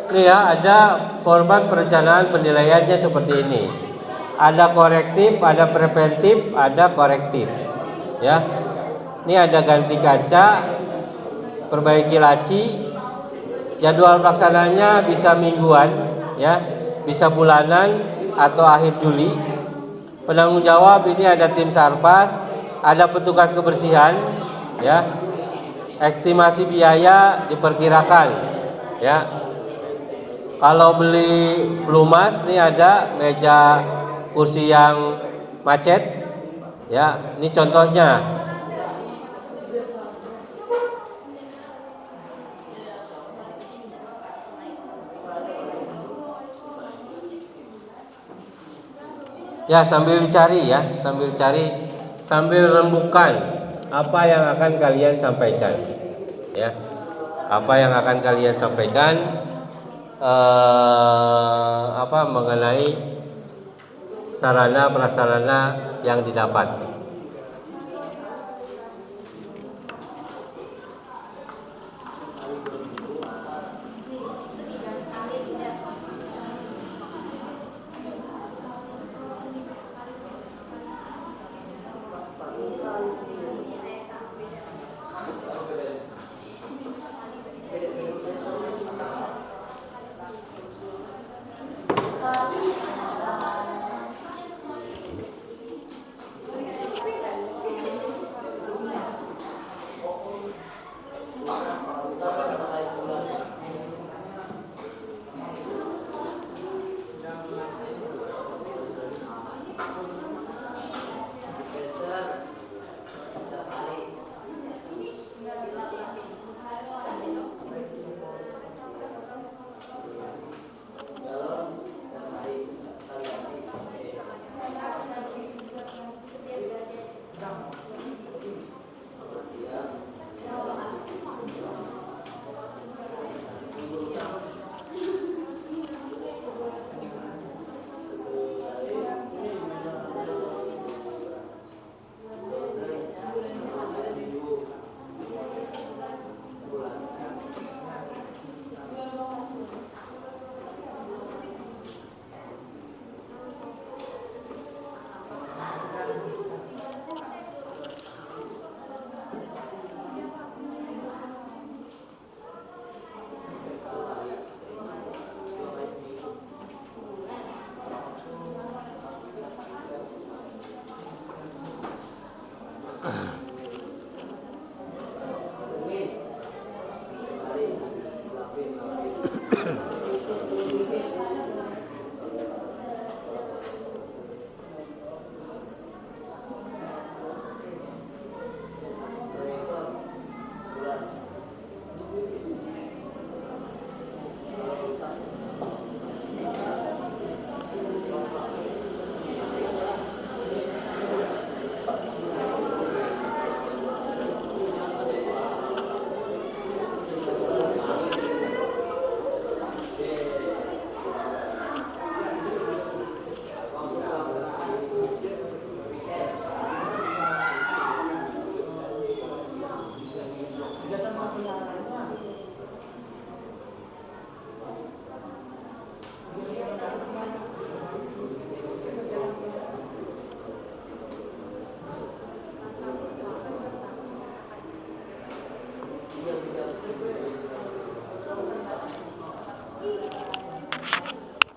S1: Ini ya, ada format perencanaan penilaiannya seperti ini. Ada korektif, ada preventif, ada korektif. Ya. Ini ada ganti kaca, perbaiki laci. Jadwal pelaksananya bisa mingguan, ya. Bisa bulanan atau akhir Juli. Penanggung jawab ini ada tim Sarpas, ada petugas kebersihan, ya. Estimasi biaya diperkirakan, ya. Kalau beli pelumas nih ada meja kursi yang macet, ya. Ini contohnya. Ya, sambil dicari ya, sambil rembukan apa yang akan kalian sampaikan, ya. apa yang akan kalian sampaikan mengenai sarana prasarana yang didapat.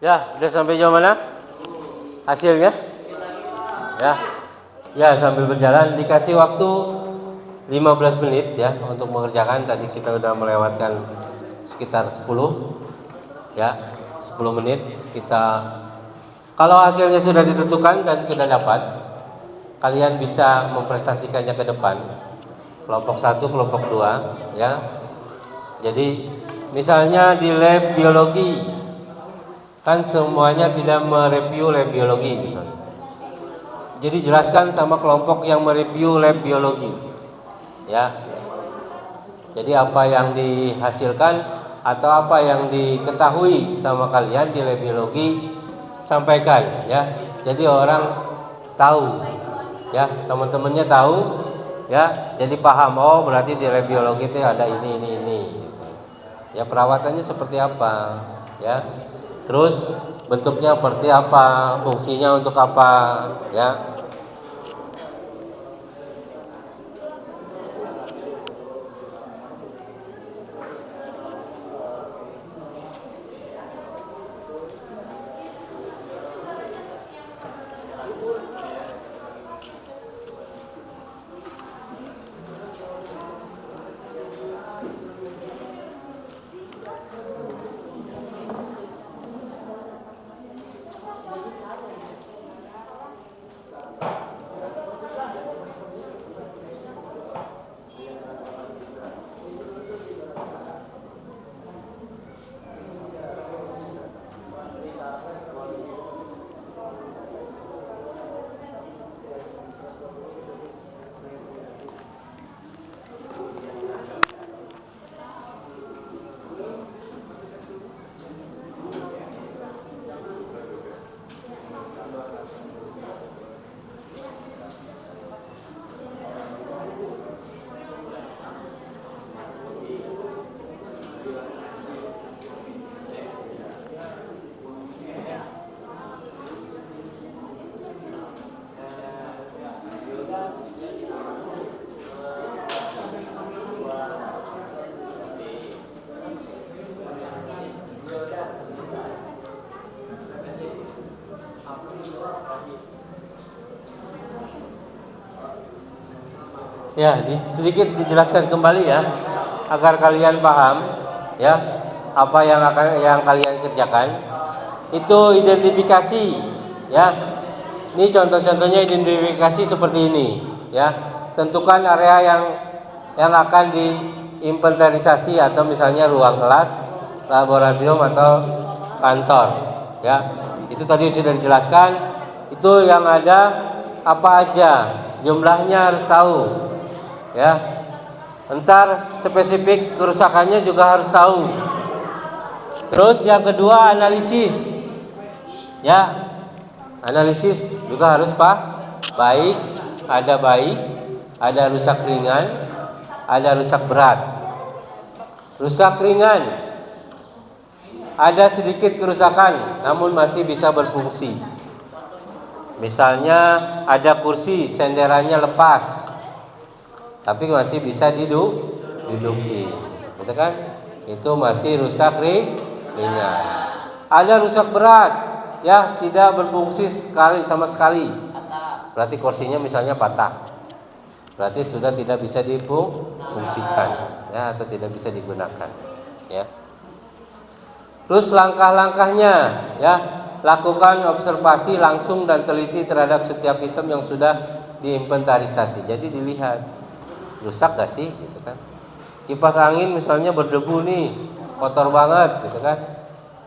S1: Ya, udah sampai jauh mana? Hasilnya? Ya. Ya, sambil berjalan dikasih waktu 15 menit ya untuk mengerjakan. Tadi kita udah melewatkan sekitar 10. Ya, 10 menit kita, kalau hasilnya sudah ditentukan dan sudah dapat, kalian bisa memprestasikannya ke depan. Kelompok 1, kelompok 2 ya. Jadi misalnya di lab biologi kan semuanya tidak mereview lab biologi misalnya. Jadi jelaskan sama kelompok yang mereview lab biologi. Ya. Jadi apa yang dihasilkan atau apa yang diketahui sama kalian di lab biologi sampaikan ya. Jadi orang tahu ya, teman-temannya tahu ya. Jadi paham, oh berarti di lab biologi itu ada ini. Ya, perawatannya seperti apa ya. Terus bentuknya seperti apa, fungsinya untuk apa ya. Ya, sedikit dijelaskan kembali ya, agar kalian paham ya apa yang kalian kerjakan. Itu identifikasi ya. Ini contoh-contohnya identifikasi seperti ini ya. Tentukan area yang akan diinventarisasi atau misalnya ruang kelas, laboratorium atau kantor ya. Itu tadi sudah dijelaskan. Itu yang ada apa aja, jumlahnya harus tahu ya. Entar spesifik kerusakannya juga harus tahu. Terus yang kedua analisis ya. Analisis juga harus baik, ada rusak ringan, ada rusak berat. Rusak ringan, ada sedikit kerusakan namun masih bisa berfungsi. Misalnya ada kursi senderannya lepas, tapi masih bisa diduduki, gitu kan? Itu masih rusak ringan. Ada rusak berat. Ya, tidak berfungsi sama sekali. Berarti kursinya misalnya patah. Berarti sudah tidak bisa difungsikan ya, atau tidak bisa digunakan ya. Terus langkah-langkahnya ya, lakukan observasi langsung dan teliti terhadap setiap item yang sudah diinventarisasi. Jadi dilihat rusak gak sih gitu kan. Kipas angin misalnya berdebu nih, kotor banget gitu kan.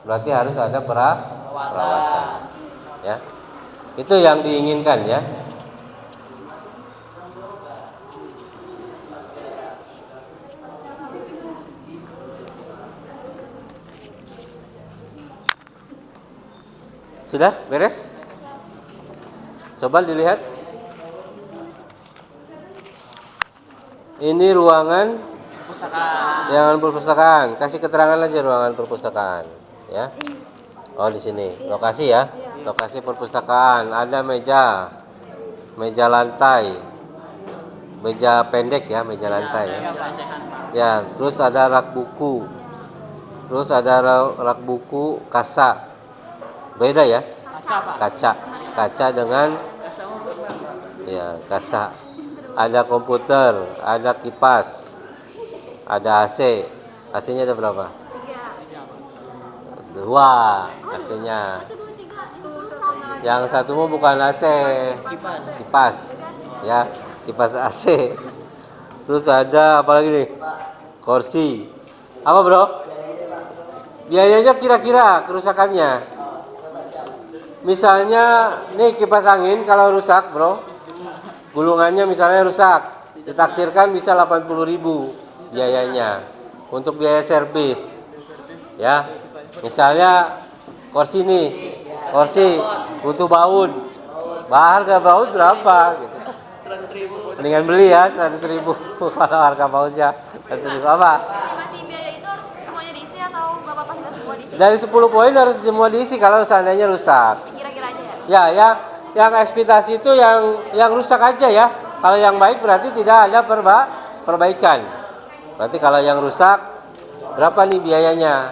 S1: Berarti harus ada perawatan ya. Itu yang diinginkan ya. Sudah beres? Coba dilihat. Ini ruangan perpustakaan. Kasih keterangan aja ruangan perpustakaan ya. Oh, di sini. Lokasi ya. Lokasi perpustakaan. Ada meja lantai. Meja pendek ya, meja lantai ya. Ya, terus ada rak buku. Terus ada rak buku kasa. Beda ya? Kaca dengan ya, kasa. Ada komputer, ada kipas. Ada AC. AC-nya ada berapa? 2 AC-nya. Yang satu mau bukan AC, kipas. Ya, kipas AC. Terus ada apa lagi nih? Kursi. Apa, Bro? Biayanya kira-kira kerusakannya. Misalnya nih kipas angin kalau rusak, Bro. Gulungannya misalnya rusak, ditaksirkan bisa 80.000 biayanya untuk biaya servis. Ya. Misalnya kursi nih, kursi butuh baut. Harga baut berapa gitu. Mendingan beli ya 100.000 kalau harga bautnya 100.000 apa?
S4: Masih biaya itu semuanya diisi atau nggak apa-apa nggak semua diisi?
S1: Dari 10 poin harus semua diisi kalau seandainya rusak.
S4: Kira-kira aja ya?
S1: Ya, yang ekspektasi itu yang rusak aja ya. Kalau yang baik berarti tidak ada perbaikan. Berarti kalau yang rusak berapa nih biayanya?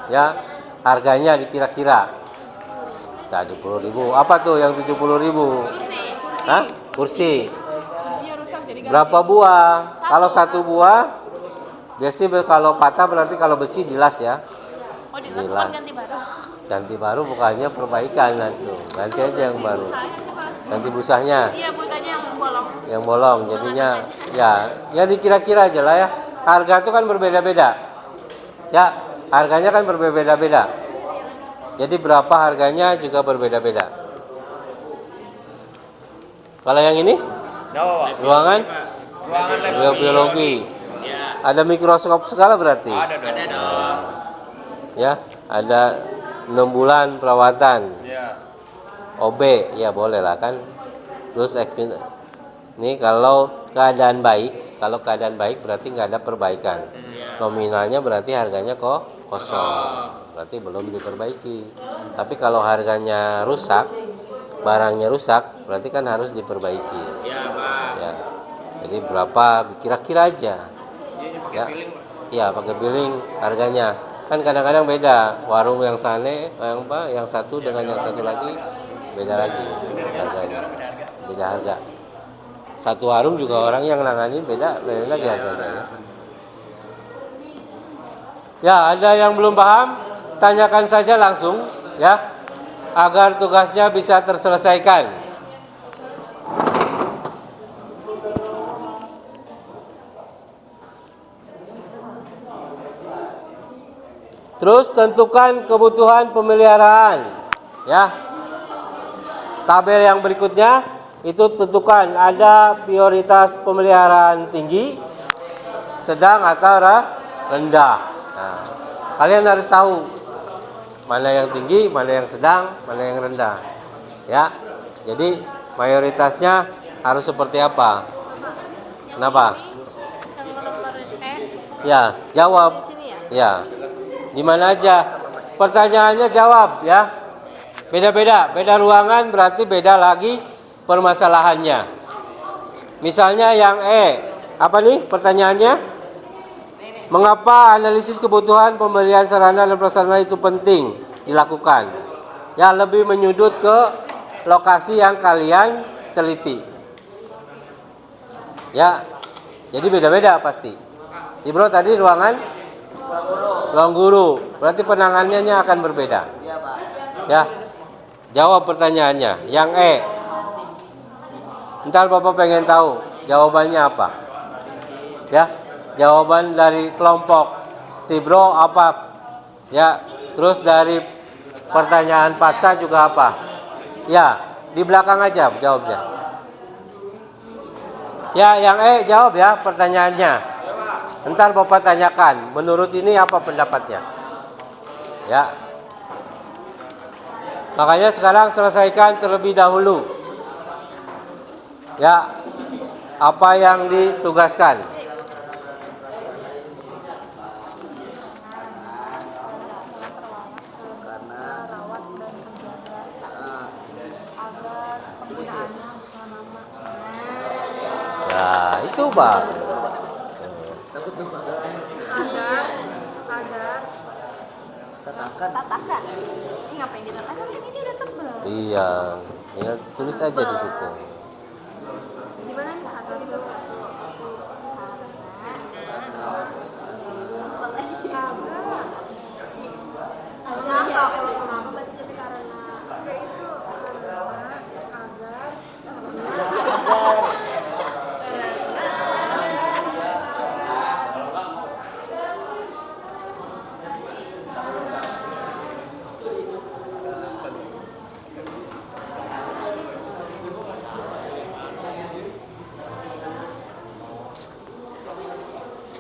S1: Ya, harganya dikira-kira. 70.000. Apa tuh yang 70.000? Hah? Kursi.
S4: Kursinya rusak jadi ganti.
S1: Berapa buah? Kalau 1 buah, biasanya kalau patah berarti kalau besi dilas ya.
S4: Oh, dilas bukan ganti baru.
S1: Ganti baru bukannya perbaikan nanti. Ganti aja yang baru. Ganti busanya.
S4: Iya, bukannya yang bolong.
S1: Yang bolong jadinya ya dikira-kira aja lah ya. Harga itu kan berbeda-beda. Ya, harganya kan berbeda-beda. Jadi berapa harganya juga berbeda-beda. Kalau yang ini? Ruangan biologi. Ada mikroskop segala berarti?
S2: Ada dong.
S1: Ya, ada 6 bulan perawatan.
S2: Iya.
S1: OB, ya boleh lah kan. Terus ini kalau keadaan baik berarti nggak ada perbaikan. Nominalnya berarti harganya kok kosong. Berarti belum diperbaiki. Tapi kalau harganya rusak, barangnya rusak, berarti kan harus diperbaiki.
S2: Iya, Pak.
S1: Ya. Jadi berapa kira-kira aja. Ya. Iya, pakai billing harganya. Kan kadang-kadang beda. Warung yang sana yang satu dengan yang satu lagi beda lagi harganya. Beda harga. Satu warung juga orang yang nanganin beda lagi harganya ya. Ya, ada yang belum paham, tanyakan saja langsung ya, agar tugasnya bisa terselesaikan. Terus tentukan kebutuhan pemeliharaan ya. Tabel yang berikutnya itu tentukan ada prioritas pemeliharaan tinggi, sedang atau rendah. Nah, kalian harus tahu mana yang tinggi, mana yang sedang, mana yang rendah. Ya. Jadi mayoritasnya harus seperti apa? Kenapa?
S4: Yang nomor E
S1: Ya, jawab.
S4: di sini ya.
S1: Ya. Di mana aja? Pertanyaannya jawab ya. Beda-beda, beda ruangan berarti beda lagi permasalahannya. Misalnya yang E, apa nih pertanyaannya? Mengapa analisis kebutuhan pemberian sarana dan prasarana itu penting dilakukan? Ya, lebih menyudut ke lokasi yang kalian teliti. Ya, jadi beda-beda pasti. Si bro tadi ruang guru, berarti penanganannya akan berbeda.
S2: Iya, Pak.
S1: Ya, jawab pertanyaannya. Yang E. Ntar Bapak pengen tahu jawabannya apa. Ya, jawaban dari kelompok si bro apa? Ya, terus dari pertanyaan paksa juga apa? Ya, di belakang aja jawabnya. Ya, yang E jawab ya pertanyaannya. Ntar Bapak tanyakan, menurut ini apa pendapatnya? Ya. Makanya sekarang selesaikan terlebih dahulu. Ya, apa yang ditugaskan?
S3: Merawat dan menjaga agar penggunaannya bukan lama.
S1: Ya, itu Pak.
S3: Agar tatakan. Ini ngapain ditatakan? Ini udah tebel.
S1: Iya, ya, tulis aja di situ.
S3: Gimana nih satu itu? Nyangka kalau kenapa berarti jadi karena ya itu agar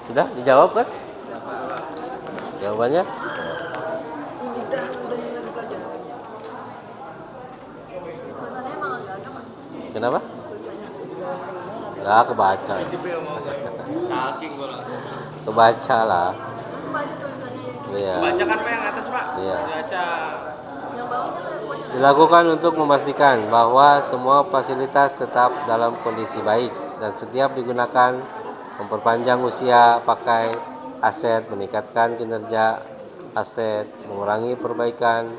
S1: Sudah dijawab kan? Jawabannya?
S3: tulisannya emang agak-agak Pak.
S1: Kenapa?
S3: Tulisannya.
S1: Nggak kebaca. Kebaca lah.
S3: Aku baca tulisannya
S1: Iya.
S2: Baca kan Pak yang atas, Pak.
S1: Iya.
S2: Baca.
S3: yang bawahnya kayak banyak.
S1: Dilakukan untuk memastikan bahwa semua fasilitas tetap dalam kondisi baik dan setiap digunakan, memperpanjang usia pakai aset, meningkatkan kinerja aset, mengurangi perbaikan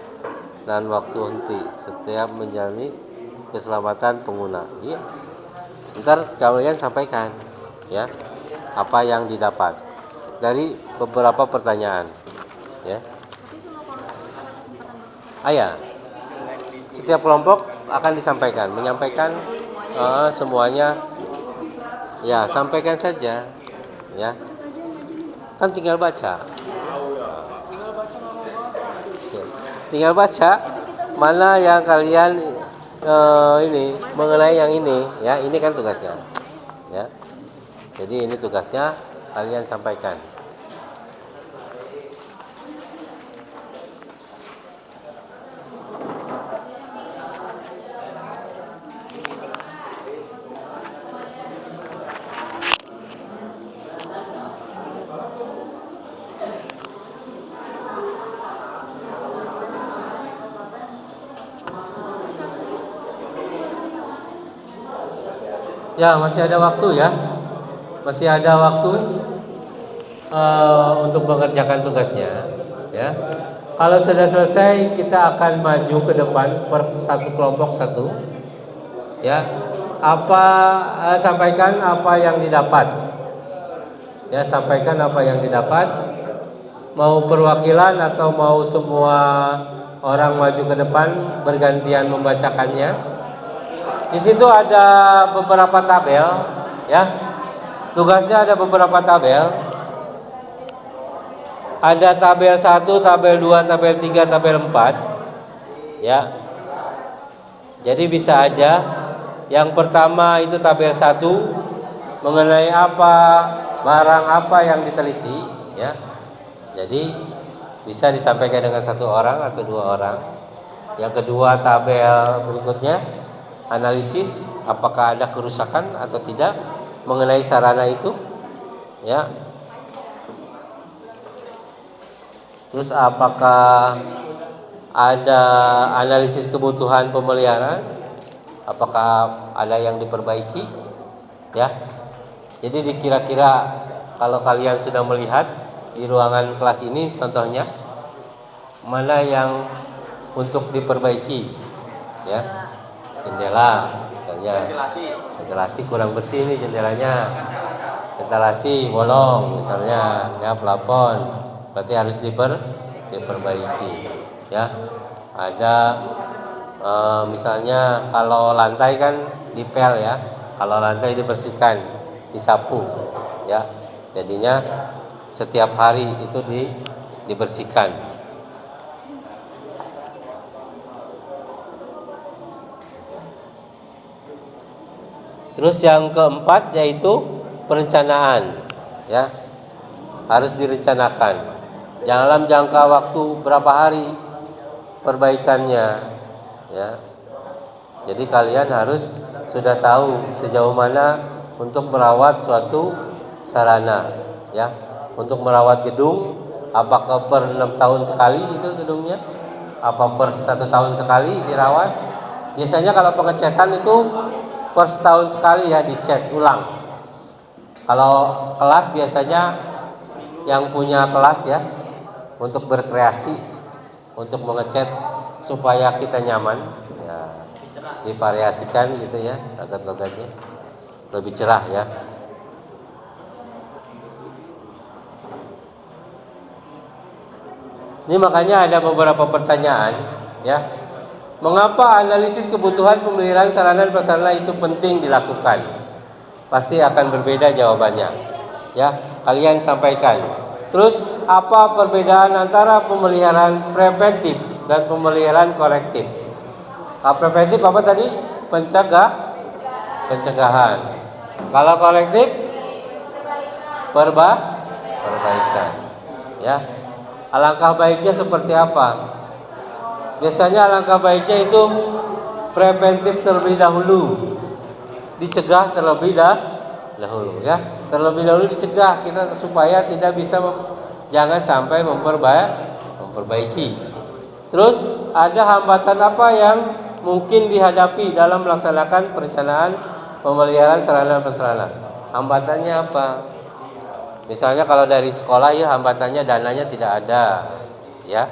S1: dan waktu henti, setiap menjalani keselamatan pengguna. Iya. Ntar kalian sampaikan ya apa yang didapat dari beberapa pertanyaan ya.
S3: Tapi semua kelompok itu ada kesempatan bertanya.
S1: Ayah, setiap kelompok akan disampaikan, menyampaikan semuanya. Ya, sampaikan saja, ya. Kan tinggal baca. Tinggal baca mana yang kalian ini mengenai yang ini, ya. Ini kan tugasnya, ya. Jadi ini tugasnya kalian sampaikan. Ya, masih ada waktu ya. Masih ada waktu untuk mengerjakan tugasnya, ya. Kalau sudah selesai, kita akan maju ke depan per satu kelompok satu, ya. sampaikan apa yang didapat. Ya, sampaikan apa yang didapat. Mau perwakilan atau mau semua orang maju ke depan bergantian membacakannya. Di situ ada beberapa tabel, ya. Tugasnya ada beberapa tabel. Ada tabel 1, tabel 2, tabel 3, tabel 4. Ya. Jadi bisa aja. Yang pertama itu tabel 1 mengenai apa, barang apa yang diteliti, ya. Jadi bisa disampaikan dengan 1 orang atau 2 orang. Yang kedua tabel berikutnya analisis apakah ada kerusakan atau tidak mengenai sarana itu, ya. Terus apakah ada analisis kebutuhan pemeliharaan, apakah ada yang diperbaiki, ya. Jadi dikira-kira kalau kalian sudah melihat di ruangan kelas ini contohnya mana yang untuk diperbaiki, ya. Jendela misalnya, ventilasi kurang bersih nih jendelanya, ventilasi bolong misalnya, ya. Plafon berarti harus diperbaiki, ya. Ada misalnya kalau lantai kan dipel, ya. Kalau lantai dibersihkan, disapu, ya. Jadinya setiap hari itu dibersihkan. Terus yang keempat yaitu perencanaan, ya. Harus direncanakan. Dalam jangka waktu berapa hari perbaikannya, ya. Jadi kalian harus sudah tahu sejauh mana untuk merawat suatu sarana, ya. Untuk merawat gedung, apakah per 6 tahun sekali itu gedungnya, apa per 1 tahun sekali dirawat. Biasanya kalau pengecatan itu per setahun sekali, ya, dicat ulang. Kalau kelas biasanya yang punya kelas, ya, untuk berkreasi, untuk mengecat supaya kita nyaman, ya, divariasikan gitu, ya, logat-logatnya lebih cerah, ya. Ini makanya ada beberapa pertanyaan, ya. Mengapa analisis kebutuhan pemeliharaan sarana dan prasarana itu penting dilakukan? Pasti akan berbeda jawabannya, ya. Kalian sampaikan. Terus apa perbedaan antara pemeliharaan preventif dan pemeliharaan korektif? Preventif apa tadi? Pencegahan. Kalau korektif perbaikan, ya. Alangkah baiknya seperti apa? Biasanya alangkah baiknya itu preventif terlebih dahulu, dicegah terlebih dahulu, ya. Terlebih dahulu dicegah kita supaya tidak bisa jangan sampai memperbaiki. Terus ada hambatan apa yang mungkin dihadapi dalam melaksanakan perencanaan pemeliharaan sarana prasarana? Hambatannya apa? Misalnya kalau dari sekolah, ya, hambatannya dananya tidak ada, ya.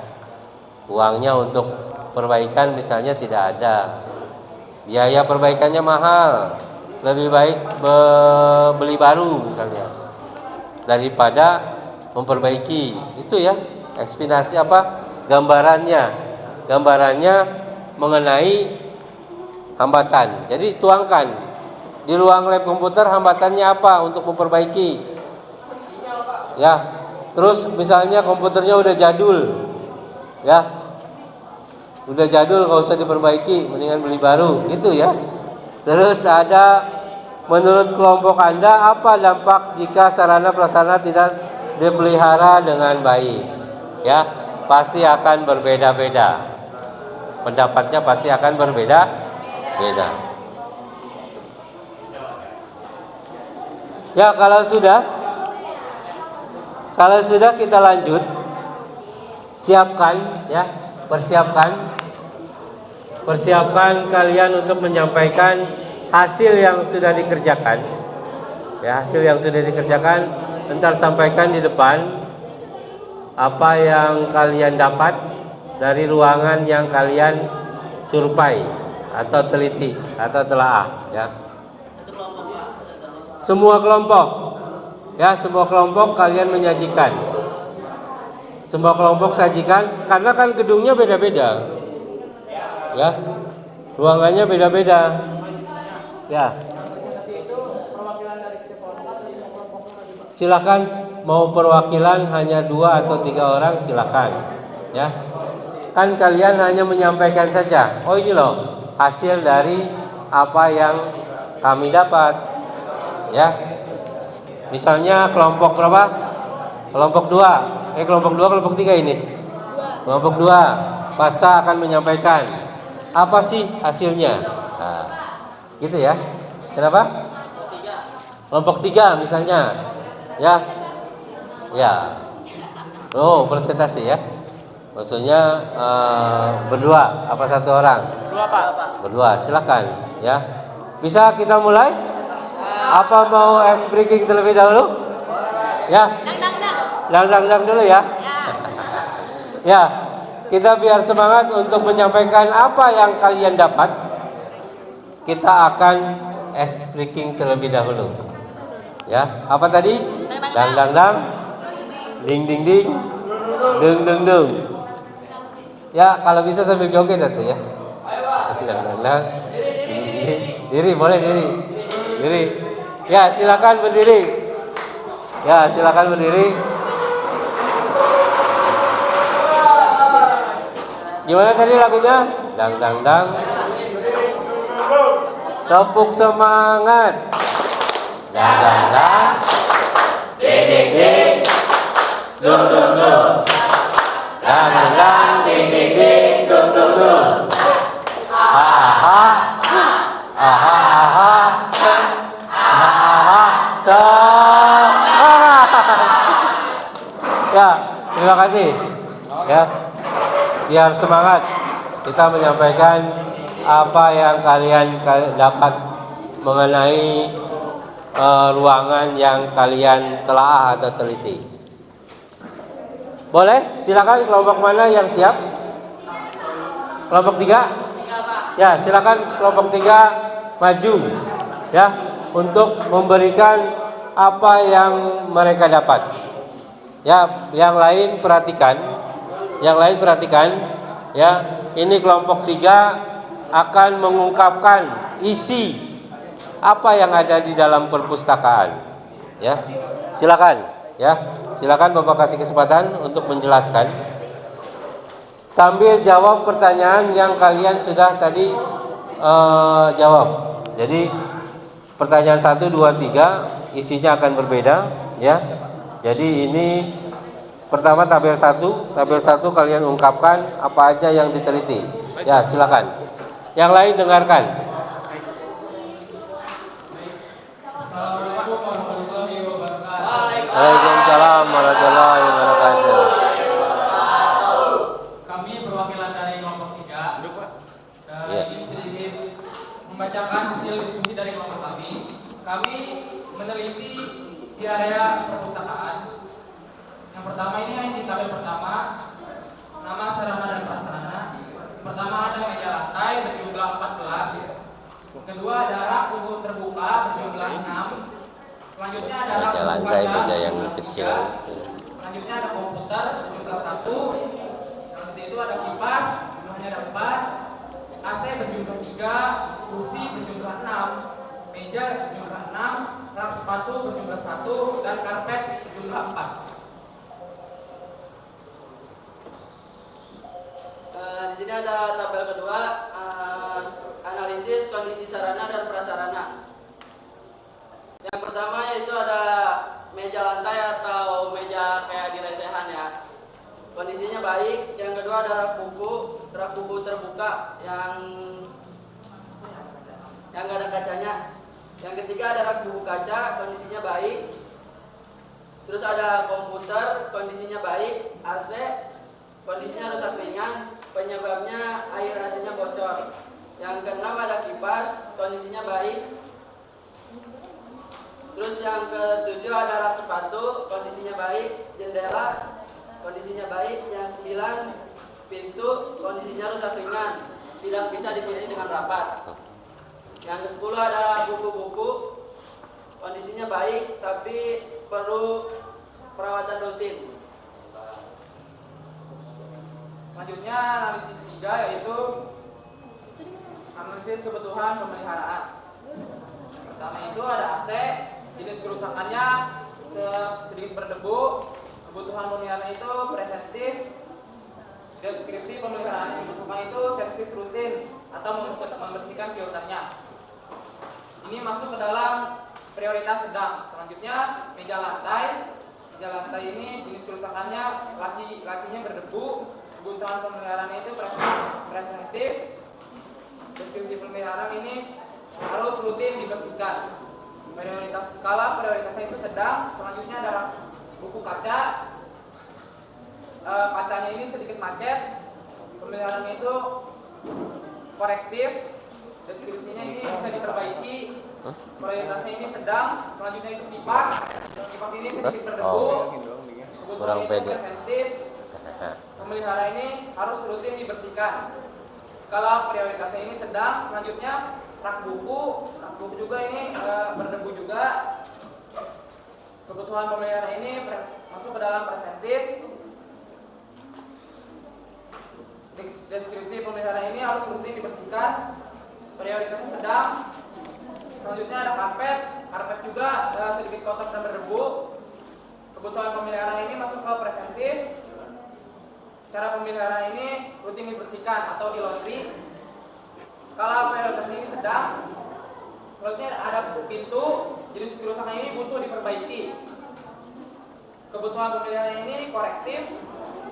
S1: Uangnya untuk perbaikan misalnya tidak ada. Biaya perbaikannya mahal. Lebih baik beli baru misalnya daripada memperbaiki. Itu, ya, eksplanasi apa? Gambarannya mengenai hambatan. Jadi tuangkan di ruang lab komputer hambatannya apa untuk memperbaiki. Ya, terus misalnya komputernya udah jadul, ya, udah jadul, nggak usah diperbaiki, mendingan beli baru, gitu, ya. Terus ada menurut kelompok Anda apa dampak jika sarana prasarana tidak dipelihara dengan baik? Ya, pasti akan berbeda-beda. Pendapatnya pasti akan berbeda-beda. Ya, kalau sudah kita lanjut, siapkan, ya, persiapkan kalian untuk menyampaikan hasil yang sudah dikerjakan, ya, hasil yang sudah dikerjakan. Ntar sampaikan di depan apa yang kalian dapat dari ruangan yang kalian survei atau teliti atau telaah, ya. Semua kelompok. Ya, semua kelompok kalian menyajikan. Semua kelompok sajikan karena kan gedungnya beda-beda. Ya. Ruangannya beda-beda. Ya. Silakan mau perwakilan hanya 2 atau 3 orang silakan. Ya. Kan kalian hanya menyampaikan saja. Oh ini loh hasil dari apa yang kami dapat. Ya. Misalnya kelompok berapa? Kelompok 2. Kelompok 2, kelompok 3 ini. Kelompok 2. Pasa akan menyampaikan apa sih hasilnya. Nah, gitu ya. Kenapa? Kelompok 3 misalnya. Ya. Ya. Oh, presentasi ya. Maksudnya berdua apa satu orang?
S2: Berdua Pak.
S1: Berdua, silakan ya. Bisa kita mulai? Apa mau ice breaking terlebih dahulu? Ya. Dang dulu ya. Ya. Kita biar semangat untuk menyampaikan apa yang kalian dapat. Kita akan ice breaking terlebih dahulu. Ya, apa tadi? Dang. Ding ding ding. Dung. Ya, kalau bisa sambil joget itu ya. Dang. Diri, boleh diri. Ya, silakan berdiri. Gimana tadi lagunya? Dang. Tepuk semangat. Dang. Ding. Dung. Dang, ding, dung. Aha. Ya, terima kasih. Ya, biar semangat kita menyampaikan apa yang kalian dapat mengenai ruangan yang kalian telaah atau teliti. Boleh? Silakan kelompok mana yang siap? Kelompok 3? Ya, silakan kelompok 3 maju ya untuk memberikan apa yang mereka dapat. Ya, yang lain perhatikan. Ya, ini kelompok 3 akan mengungkapkan isi apa yang ada di dalam perpustakaan. Ya. Silakan ya. Silakan Bapak kasih kesempatan untuk menjelaskan. Sambil jawab pertanyaan yang kalian sudah tadi jawab. Jadi pertanyaan 1, 2, 3 isinya akan berbeda ya. Jadi ini pertama tabel 1 kalian ungkapkan apa aja yang diteliti. Ya, silakan. Yang lain dengarkan. Waalaikumsalam warahmatullahi wabarakatuh.
S5: Kami perwakilan dari kelompok 3 ingin sedikit membacakan hasil diskusi dari kelompok kami. Kami meneliti di area perpustakaan. Yang pertama ini yang di tabel pertama, nama sarana dan prasarana. Pertama ada meja lantai berjumlah 14. Kedua ada rak buku terbuka berjumlah 6. Selanjutnya ada
S1: Meja lantai, meja yang kecil.
S5: Selanjutnya ada komputer berjumlah 1. Selanjutnya itu ada kipas jumlahnya ada 4. AC berjumlah 3, kursi berjumlah 6, meja berjumlah 6, rak sepatu berjumlah 1 dan karpet berjumlah 4.
S2: Di sini ada tabel kedua, analisis kondisi sarana dan prasarana. Yang pertama yaitu ada meja lantai atau meja kayak di lesehan ya. Kondisinya baik. Yang kedua ada rak buku terbuka yang nggak ada kacanya. Yang ketiga ada rak buku kaca, kondisinya baik. Terus ada komputer, kondisinya baik. AC, kondisinya rusak ringan. Penyebabnya air AC-nya bocor. Yang keenam ada kipas, kondisinya baik. Terus yang ketujuh ada rak sepatu, kondisinya baik. Jendela, kondisinya baik. Yang 9 pintu, kondisinya rusak ringan, tidak bisa dikunci dengan rapat. Yang ke-10 ada buku-buku, kondisinya baik tapi perlu perawatan rutin.
S5: Selanjutnya analisis 3 yaitu analisis kebutuhan pemeliharaan. Pertama itu ada AC, jenis kerusakannya sedikit berdebu, kebutuhan pemeliharaan itu preventif, deskripsi pemeliharaan yang dibutuhkan itu servis rutin atau membersihkan filternya. Ini masuk ke dalam prioritas sedang. Selanjutnya meja lantai. Meja lantai ini jenis kerusakannya lacinya berdebu, kebutuhan pemeliharaan itu preventif, deskripsi pemeliharaan ini harus rutin dibersihkan. Prioritas skala prioritasnya itu sedang. Selanjutnya ada buku kaca. Kacanya ini sedikit macet, pemeliharaannya itu korektif, deskripsinya ini bisa diperbaiki. Prioritasnya ini sedang. Selanjutnya itu kipas ini sedikit berdebu, kebutuhan itu preventif, pemelihara ini harus rutin dibersihkan. Skala prioritasnya ini sedang. Selanjutnya rak buku juga ini berdebu juga, kebutuhan pemelihara ini masuk ke dalam preventif. Deskripsi pemeliharaan ini harus rutin dibersihkan, prioritasnya sedang. Selanjutnya ada karpet juga sedikit kotor dan berdebu, kebutuhan pemeliharaan ini masuk ke preventif. Cara pemeliharaan ini rutin dibersihkan atau di laundry. Skala prioritas ini sedang. Selanjutnya ada pintu, jenis kerusakan ini butuh diperbaiki, kebutuhan pemeliharaan ini korektif.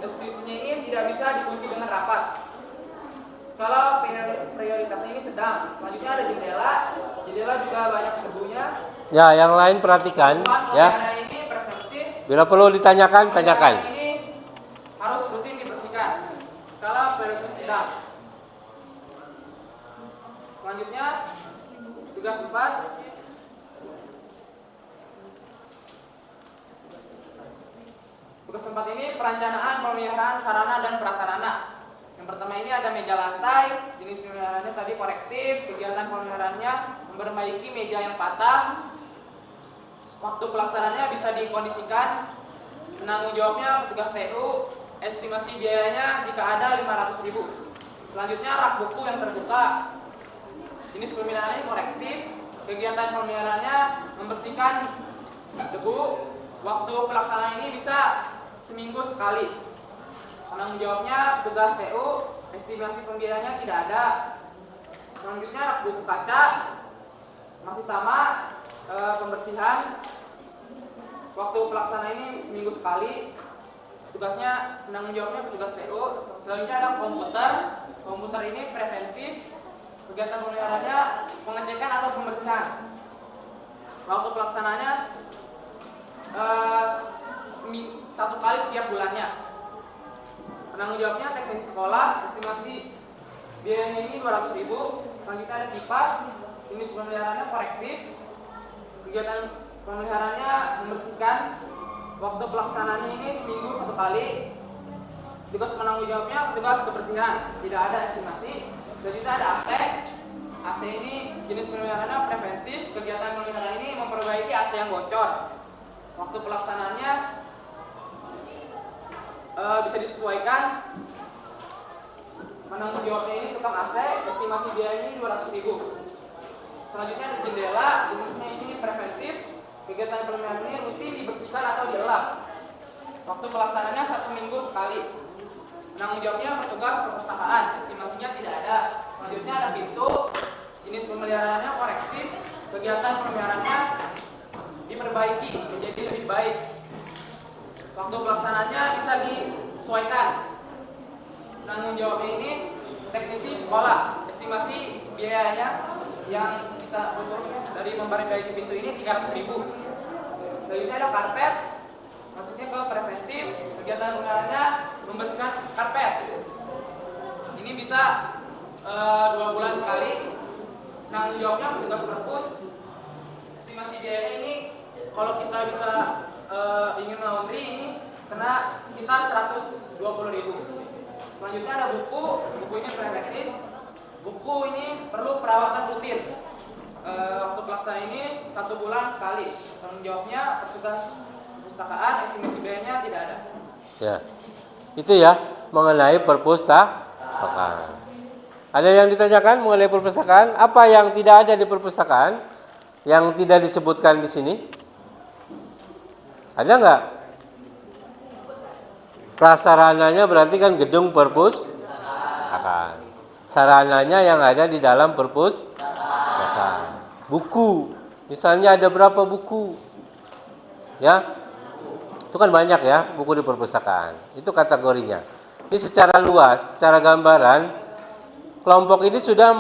S5: Deskripsinya ini tidak bisa dikunci dengan rapat. Skala prioritasnya ini sedang. Selanjutnya ada jendela juga banyak debunya.
S1: Ya, yang lain perhatikan ya.
S5: Ini preventif.
S1: Bila perlu ditanyakan, tanyakan.
S5: Ini harus rutin dibersihkan. Skala prioritas sedang. Selanjutnya tugas 4. Tugas 4 ini perencanaan pemeliharaan sarana dan prasarana. Yang pertama ini ada meja lantai, jenis pemeliharaannya tadi korektif, kegiatan pemeliharaannya memperbaiki meja yang patah. Waktu pelaksanaannya bisa dikondisikan. Penanggung jawabnya petugas TU, estimasi biayanya jika ada 500.000. Selanjutnya rak buku yang terbuka. Jenis pemeliharaannya korektif, kegiatan pemeliharaannya membersihkan debu. Waktu pelaksanaan ini bisa seminggu sekali. Penanggung jawabnya tugas TU, estimasi pembiayaannya tidak ada. Selanjutnya rak buku kaca masih sama, pembersihan. Waktu pelaksanaan ini seminggu sekali. Tugasnya penanggung jawabnya petugas TU. Selanjutnya ada komputer ini preventif. Kegiatan pemeliharaannya pengecekan atau pembersihan. Waktu pelaksanaannya 1 kali setiap bulannya. Penanggung jawabnya teknisi sekolah, estimasi biayanya ini 200.000. Selanjutnya ada kipas, jenis pemeliharaannya korektif, kegiatan pemeliharaannya membersihkan. Waktu pelaksanaannya ini seminggu 1 kali. Tugas penanggung jawabnya petugas kebersihan, tidak ada estimasi. Selanjutnya ada AC ini jenis pemeliharaannya preventif, kegiatan pemeliharaan ini memperbaiki AC yang bocor. Waktu pelaksanaannya bisa disesuaikan. Penanggung jawabnya ini tukang AC, estimasi biayanya 200.000. Selanjutnya ada jendela, jenisnya ini preventif, kegiatan pemeliharaan ini rutin dibersihkan atau dielap. Waktu pelaksanaannya 1 minggu sekali. Penanggung jawabnya petugas perpustakaan, estimasinya tidak ada. Selanjutnya ada pintu, jenis pemeliharaannya korektif, kegiatan pemeliharaannya diperbaiki menjadi lebih baik. Waktu pelaksanaannya bisa disesuaikan. Penanggung jawabnya ini teknisi sekolah, estimasi biayanya yang kita butuh dari memperbaiki pintu ini 300.000. Selanjutnya ada karpet, maksudnya ke preventif, kegiatan penggunaannya membersihkan karpet. Ini bisa 2 bulan sekali. Penanggung jawabnya petugas perpus. Estimasi biayanya ini kalau kita bisa ingin laundry ini kena sekitar 120.000. Selanjutnya ada buku ini preventif. Buku ini perlu perawatan rutin. waktu pelaksanaan ini 1 bulan sekali. Tanggung jawabnya petugas perpustakaan, estimasi biayanya tidak ada.
S1: Ya, itu ya mengenai perpustakaan. Ada yang ditanyakan mengenai perpustakaan? Apa yang tidak ada di perpustakaan? Yang tidak disebutkan di sini? Ada nggak? Prasarananya berarti kan gedung perpustakaan. Sarananya yang ada di dalam perpustakaan. Buku, misalnya ada berapa buku? Ya, itu kan banyak ya buku di perpustakaan. Itu kategorinya. Ini secara luas, secara gambaran, kelompok ini sudah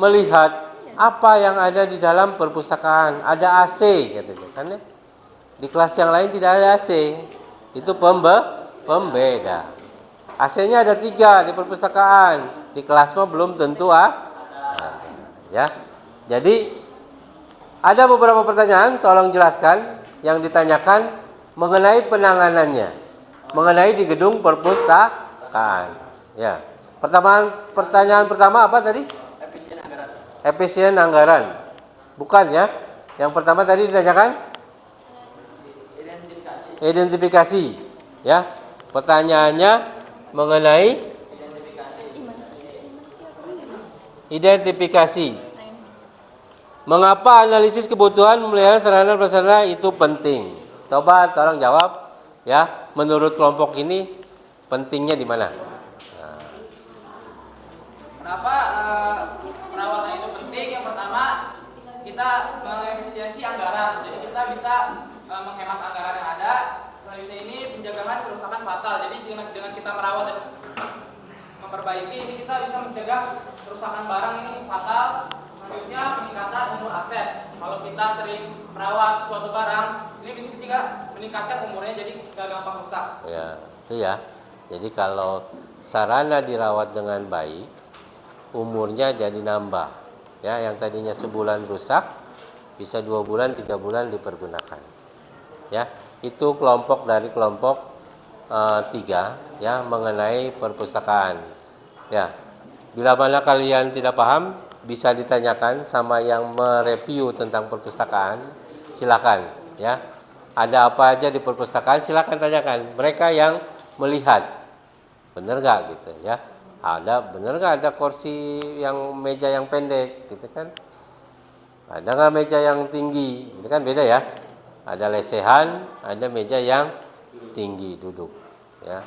S1: melihat apa yang ada di dalam perpustakaan. Ada AC, katanya, kan ya? Di kelas yang lain tidak ada AC. Itu pembeda. AC-nya ada 3 di perpustakaan. Di kelas mah belum tentu ya. Jadi ada beberapa pertanyaan, tolong jelaskan yang ditanyakan mengenai penanganannya, mengenai di gedung perpustakaan. Ya. Pertanyaan pertama apa tadi? Efisien anggaran. Bukan ya? Yang pertama tadi ditanyakan identifikasi. Ya. Pertanyaannya mengenai identifikasi. Mengapa analisis kebutuhan memelihara sarana prasarana itu penting? Coba tolong jawab ya. Menurut kelompok ini pentingnya di mana?
S5: Kenapa perawatan itu penting? Yang pertama, kita mengefisiensi anggaran. Jadi kita bisa menghemat anggaran yang ada. Selanjutnya ini penjagaan kerusakan fatal. Jadi dengan kita merawat dan memperbaiki ini kita bisa mencegah kerusakan barang ini fatal. Selanjutnya peningkatan umur aset. Kalau kita sering merawat suatu barang, ini bisa juga meningkatkan umurnya jadi gak gampang rusak.
S1: Ya, itu ya. Jadi kalau sarana dirawat dengan baik, umurnya jadi nambah. Ya, yang tadinya sebulan rusak bisa 2 bulan, 3 bulan dipergunakan. Ya, itu kelompok dari kelompok 3 ya mengenai perpustakaan. Ya, bila mana kalian tidak paham bisa ditanyakan sama yang mereview tentang perpustakaan. Silakan ya. Ada apa aja di perpustakaan silakan tanyakan. Mereka yang melihat. Benar nggak gitu ya? Benar nggak ada kursi yang meja yang pendek gitu kan? Ada nggak meja yang tinggi? Ini kan beda ya. Ada lesehan, ada meja yang tinggi duduk ya.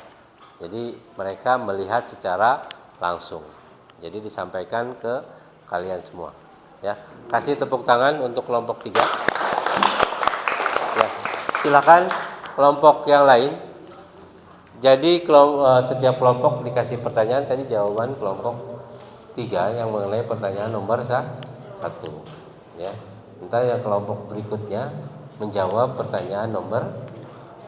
S1: Jadi mereka melihat secara langsung. Jadi disampaikan ke kalian semua ya. Kasih tepuk tangan untuk kelompok 3 ya. Silakan kelompok yang lain. Jadi setiap kelompok dikasih pertanyaan. Tadi jawaban kelompok 3 yang mengenai pertanyaan nomor 1 ya. Entar yang kelompok berikutnya menjawab pertanyaan nomor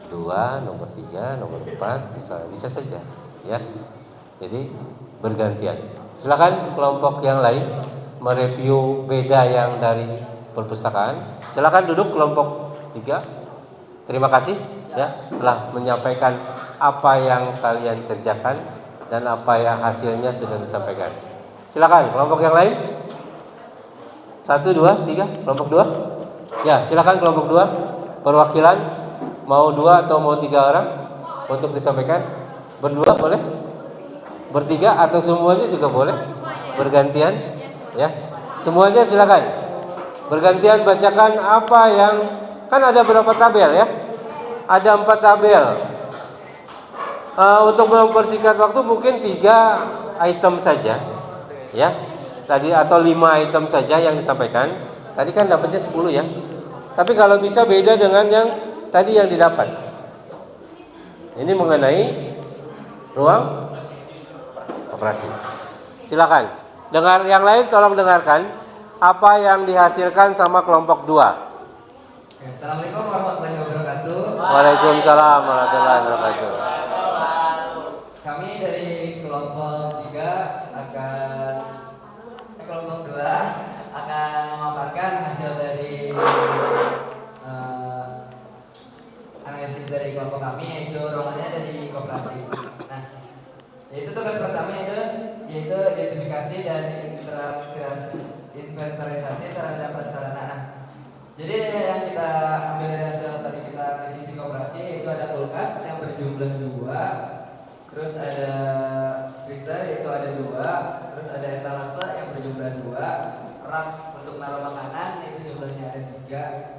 S1: 2, nomor 3, nomor 4 bisa saja ya. Jadi bergantian. Silakan kelompok yang lain mereview beda yang dari perpustakaan. Silakan duduk kelompok 3. Terima kasih ya telah menyampaikan apa yang kalian kerjakan dan apa yang hasilnya sudah disampaikan. Silakan kelompok yang lain. 1, 2, 3, kelompok 2. Ya, silakan kelompok 2. Perwakilan mau 2 atau mau 3 orang untuk disampaikan. Berdua boleh? Bertiga atau semuanya juga boleh? Bergantian ya. Semuanya silakan. Bergantian bacakan apa yang kan ada berapa tabel ya? Ada 4 tabel. Untuk mempersingkat waktu mungkin 3 item saja ya. Tadi atau 5 item saja yang disampaikan. Tadi kan dapatnya 10 ya. Tapi kalau bisa beda dengan yang tadi yang didapat. Ini mengenai ruang operasi. Silakan. Dengar yang lain tolong dengarkan apa yang dihasilkan sama kelompok 2.
S2: Assalamualaikum warahmatullahi wabarakatuh.
S1: Waalaikumsalam warahmatullahi wabarakatuh.
S2: Kami dari kelompok 3 kelompok 2 akan memaparkan hasil dari analisis dari kelompok kami, yaitu ruangannya dari koperasi. Nah, yaitu tugas pertama yaitu identifikasi dan inventarisasi sarana dan prasarana. Jadi yang kita ambil dari hasil tadi kita sisi koperasi itu ada kulkas yang berjumlah 2, terus ada freezer itu ada 2, terus ada etalase yang berjumlah 2, rak untuk naruh makanan itu jumlahnya ada 3.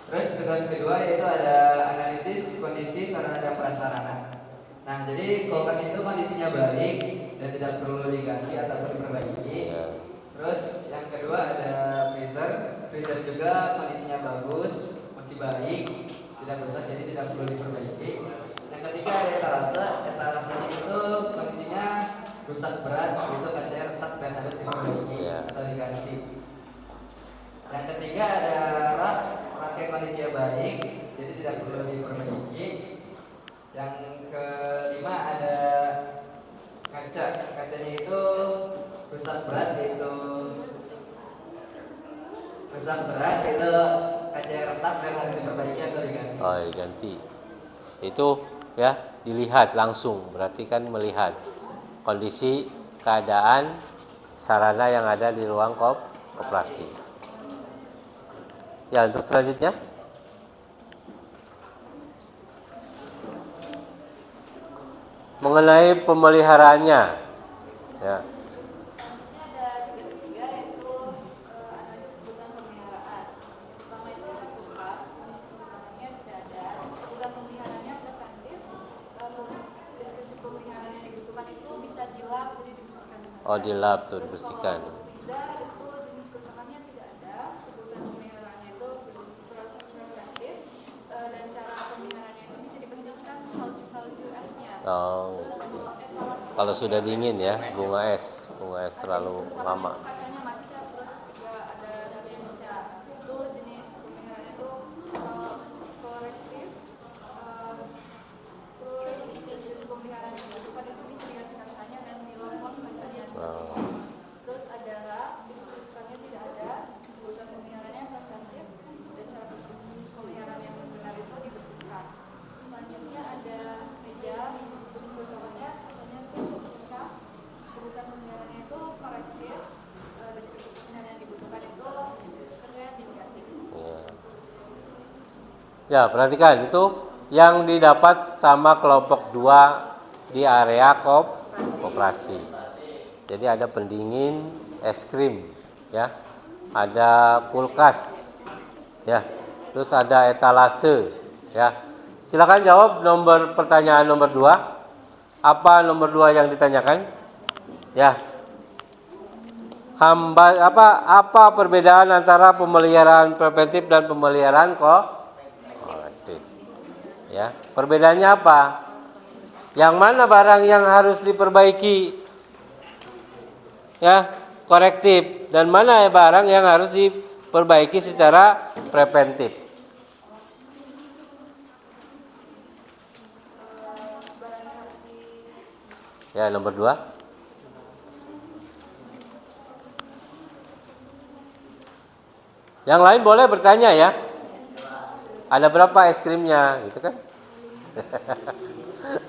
S2: Terus tugas kedua yaitu ada analisis kondisi sarana dan prasarana. Nah, jadi kulkas itu kondisinya baik dan tidak perlu diganti ataupun diperbaiki. Terus yang kedua ada freezer juga kondisinya bagus, masih baik, tidak rusak jadi tidak perlu diperbaiki. Yang ketiga ada etalasenya itu kondisinya rusak berat, itu kacanya retak dan harus diperbaiki atau diganti. Yang ketiga ada raknya kondisinya baik, jadi tidak perlu diperbaiki. Yang kelima ada kacanya itu rusak berat itu kacanya retak dan harus diperbaiki atau diganti.
S1: Oh, diganti. Itu ya dilihat langsung, berarti kan melihat kondisi keadaan sarana yang ada di ruang koperasi. Ya, untuk selanjutnya mengenai pemeliharaannya, ya. Oh, di lab tuh dibersihkan. Oh, kalau sudah dingin ya, bunga es terlalu lama.
S4: Terus adalah diskursuskannya tidak ada, kebutuhan pemeliharaan yang preventif dan cara pemeliharaan yang benar itu dibersihkan. Selanjutnya ada meja, diskursuskannya katanya itu pecah, kebutuhan pemeliharaannya itu korektif, dan yang dibutuhkan itu kerja negatif.
S1: Ya, perhatikan itu yang didapat sama kelompok 2 di area koperasi. Jadi ada pendingin, es krim, ya, ada kulkas, ya, terus ada etalase, ya. Silakan jawab pertanyaan nomor 2. Apa nomor 2 yang ditanyakan? Ya. Apa perbedaan antara pemeliharaan preventif dan pemeliharaan korektif? Ya, perbedaannya apa? Yang mana barang yang harus diperbaiki? Ya, korektif, dan mana barang yang harus diperbaiki secara preventif? Ya, nomor 2. Yang lain boleh bertanya ya. Ada berapa es krimnya, gitu kan?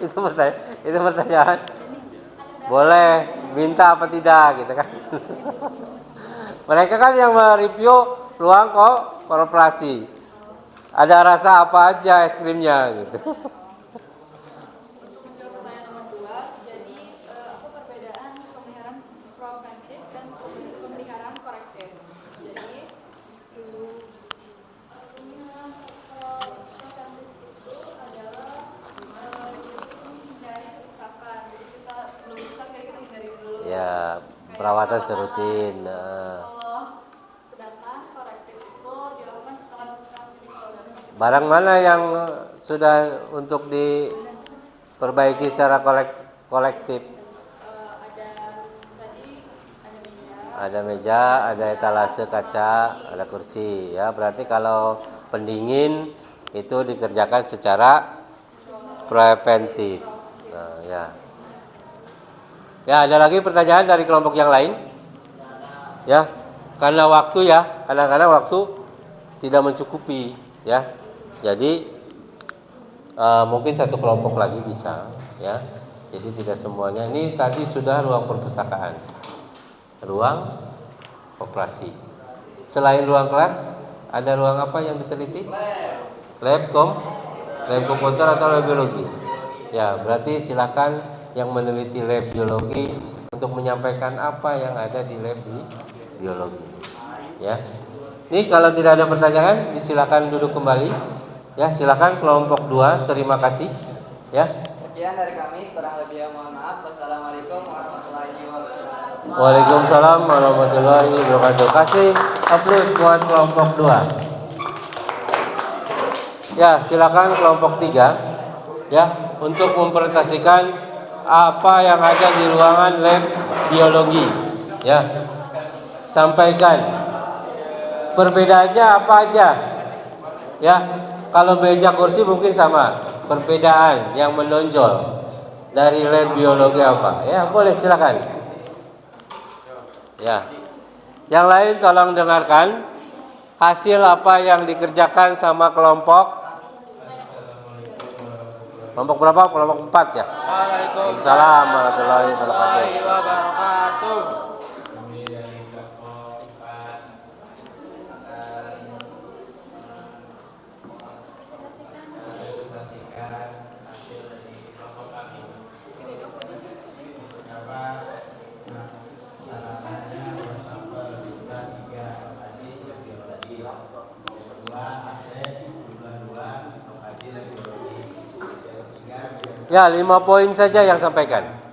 S1: itu pertanyaan. Boleh minta apa tidak, gitu kan? Mereka kan yang mereview ruang koperasi. Ada rasa apa aja es krimnya, gitu.
S4: Untuk menjawab pertanyaan nomor 2, jadi apa perbedaan pemeliharaan preventif dan pemeliharaan korektif? Jadi pemeliharaan preventif itu adalah menghindari kerusakan. Jadi kita sebelum rusak jadi kita hindari dulu.
S1: Ya, perawatan serutin.
S4: Sedangkan korektif itu dilakukan setelah rusak.
S1: Barang mana yang sudah untuk diperbaiki secara kolektif? Ada meja, ada etalase kaca, ada kursi. Ya, berarti kalau pendingin itu dikerjakan secara preventif. Nah, ya. Ya, ada lagi pertanyaan dari kelompok yang lain? Ya, karena waktu ya, kadang-kadang waktu tidak mencukupi, ya. Jadi mungkin satu kelompok lagi bisa, ya. Jadi tidak semuanya. Ini tadi sudah ruang perpustakaan, ruang operasi. Selain ruang kelas, ada ruang apa yang diteliti? Lab komputer atau lab biologi? Ya, berarti silakan yang meneliti lab biologi untuk menyampaikan apa yang ada di lab biologi. Ya. Ini kalau tidak ada pertanyaan, silakan duduk kembali. Ya, silakan kelompok 2. Terima kasih. Ya.
S2: Sekian dari kami, kurang lebih mohon maaf. Wassalamualaikum warahmatullahi wabarakatuh.
S1: Waalaikumsalam warahmatullahi wabarakatuh. Kasih aplaus buat kelompok 2. Ya, silakan kelompok 3 ya untuk mempresentasikan apa yang ada di ruangan lab biologi. Ya. Sampaikan perbedaannya apa aja. Ya. Kalau meja kursi mungkin sama. Perbedaan yang menonjol dari lab biologi apa? Ya, boleh silakan. Ya. Yang lain tolong dengarkan hasil apa yang dikerjakan sama kelompok berapa? Kelompok 4 ya? Waalaikumsalam warahmatullahi wabarakatuh. Ya, 5 poin saja yang sampaikan.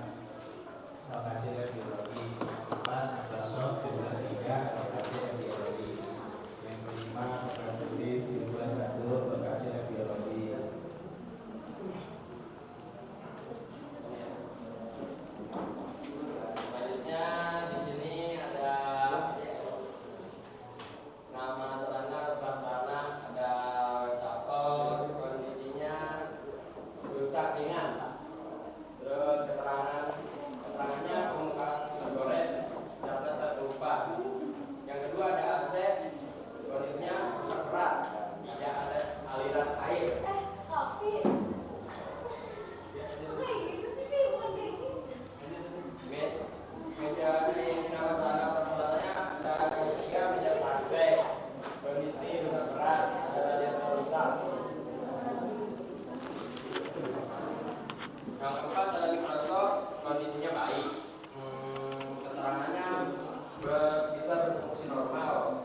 S2: Yang keempat adalah mikroskop, kondisinya baik. Keterangannya bisa berfungsi normal.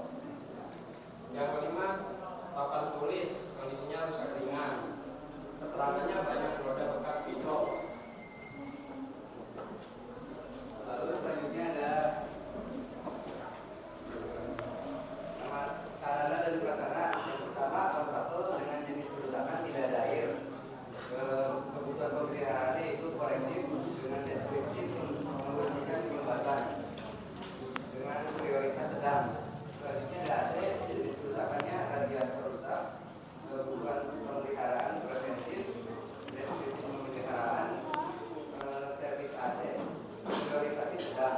S2: Yang kelima, papan tulis, kondisinya rusak ringan. Keterangannya banyak noda bekas pinol. Lalu selanjutnya ada sarana dan prasarana. Yang pertama, konstable dengan jenis kerusakan tidak ada air. Kebutuhan pemeliharaan itu korektif dengan deskripsi membersihkan jembatan dengan prioritas sedang. Selanjutnya ada AC, jenis kerusakannya radiator rusak. Kebutuhan pemeliharaan preventif, deskripsi pemeliharaan, servis AC, prioritasnya sedang.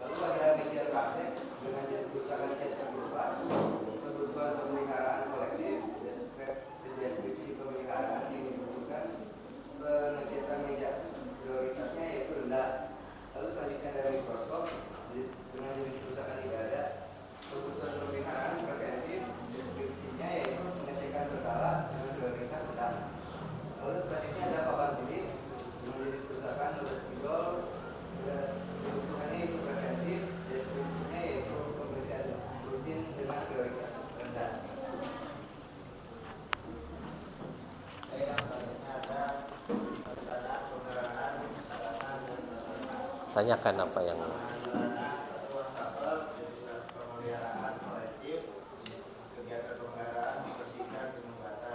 S2: Lalu ada media praktek dengan jenis kerusakan cat terkelupas. Kebutuhan pemeliharaan kolektif, deskripsi pemeliharaan yang dibutuhkan. Pengecetan meja, prioritasnya yaitu rendah. Lalu selanjutnya ada mikroskop dengan jenis kerusakan tidak ada. Kebutuhan pemeliharaan preventif, deskripsinya yaitu pengecekan berkala dengan prioritas sedang. Lalu selanjutnya ada papan tulis dengan jenis kerusakan nulis spidol. Kebutuhannya itu preventif, deskripsinya yaitu pemeriksaan rutin dengan prioritas rendah.
S1: Tanyakan apa yang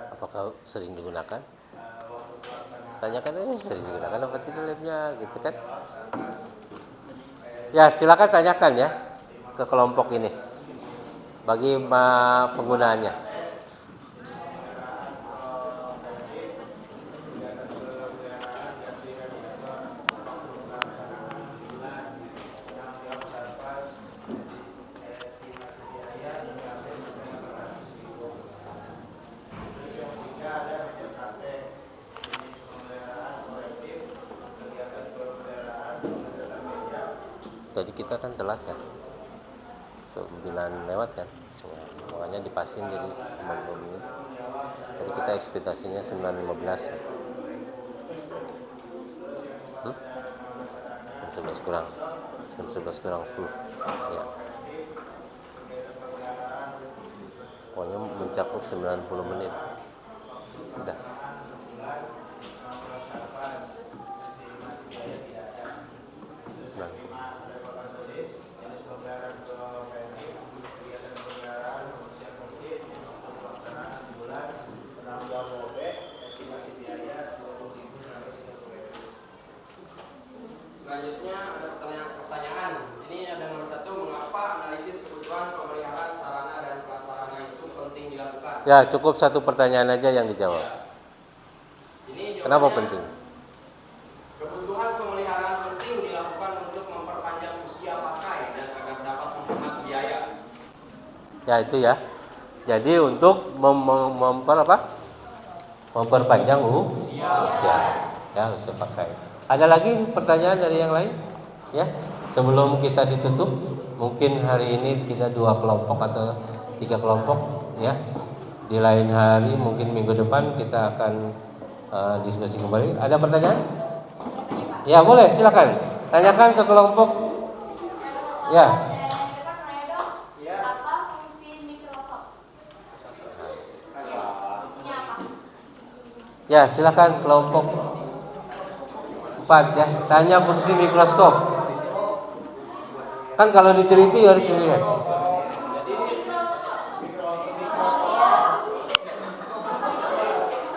S1: apakah sering digunakan? Tanyakan aja sering digunakan apa tidak labnya gitu kan? Ya, silakan tanyakan ya ke kelompok ini bagi penggunaannya. Tadi kita kan telat kan, 9 lewat kan, makanya dipasin jadi 90 menit. Tadi kita ekspektasinya 9.15 ya. 11 kurang, 11 kurang full ya. Pokoknya mencakup 90 menit. Udah.
S2: Selanjutnya ada pertanyaan. Ini ada nomor 1, mengapa analisis kebutuhan pemeliharaan sarana dan prasarana itu penting dilakukan?
S1: Ya, cukup satu pertanyaan aja yang dijawab.
S2: Ini
S1: Kenapa
S2: jawabannya,
S1: penting?
S2: kebutuhan pemeliharaan penting dilakukan untuk memperpanjang usia pakai dan agar dapat menghemat biaya.
S1: Ya, itu ya. Jadi untuk memperpanjang usia. Ya, usia pakai. Ada lagi pertanyaan dari yang lain? Ya, sebelum kita ditutup, mungkin hari ini kita 2 kelompok atau 3 kelompok, ya. Di lain hari, mungkin minggu depan kita akan diskusi kembali. Ada pertanyaan? Ya, boleh, silakan. Tanyakan ke kelompok. Ya.
S3: Apa fungsi Microsoft? Fungsinya apa?
S1: Ya, silakan kelompok 4 ya. Tanya fungsi mikroskop. Kan kalau diteliti harus dilihat.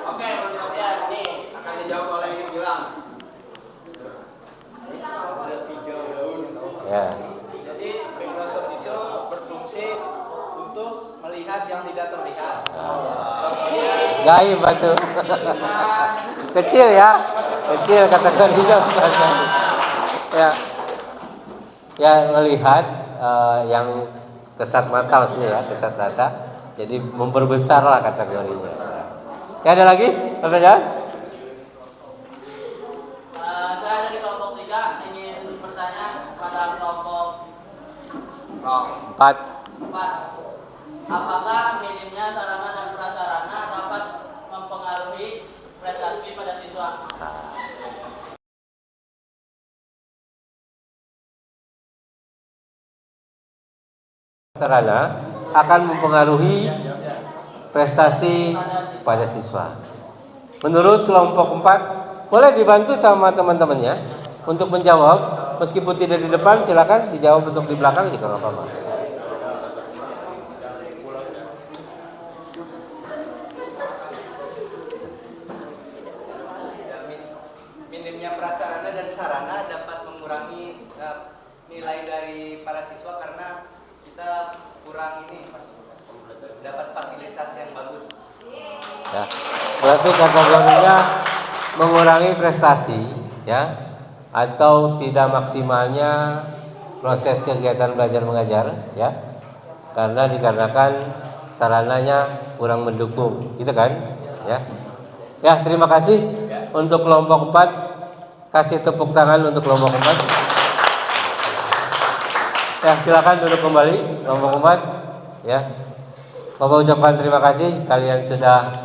S2: Oke, perhatian nih akan dijawab oleh ini bilang.
S1: Ya.
S6: Jadi Microsoft itu berfungsi untuk melihat yang tidak terlihat.
S1: Gaib batu. Kecil ya. Kecil kategorinya bukan gaib. Ya. Ya, melihat yang kesat mata maksudnya ya, kesat mata. Jadi memperbesar lah kategorinya. Ya, ada lagi pertanyaan?
S2: Saya dari kelompok 3 ingin bertanya kepada kelompok
S1: 4.
S2: 4. Apakah minimnya sarana dan prasarana dapat mempengaruhi prestasi pada siswa?
S1: Sarana akan mempengaruhi prestasi pada siswa. Menurut kelompok 4, boleh dibantu sama teman-temannya untuk menjawab, meskipun tidak di depan, silakan dijawab untuk di belakang juga nggak apa-apa.
S6: Minimnya prasarana dan sarana dapat mengurangi nilai dari para siswa karena kita kurang dapat fasilitas yang bagus.
S1: Ya, berarti kategorinya mengurangi prestasi, ya, atau tidak maksimalnya proses kegiatan belajar mengajar, ya, karena dikarenakan sarananya kurang mendukung, gitu kan, ya. Ya, terima kasih untuk kelompok 4. Kasih tepuk tangan untuk kelompok 4. Ya, silakan duduk kembali kelompok 4, ya. Bapak ucapkan terima kasih, kalian sudah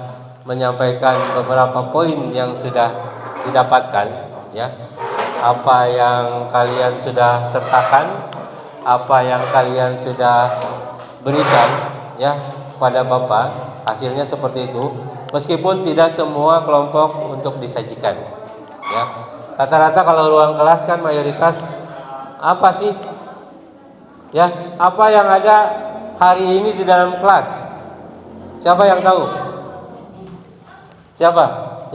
S1: menyampaikan beberapa poin yang sudah didapatkan, ya. Apa yang kalian sudah sertakan, apa yang kalian sudah berikan, ya, pada Bapak, hasilnya seperti itu. Meskipun tidak semua kelompok untuk disajikan, ya. Rata-rata kalau ruang kelas kan mayoritas apa sih? Ya, apa yang ada hari ini di dalam kelas? Siapa yang tahu? Siapa?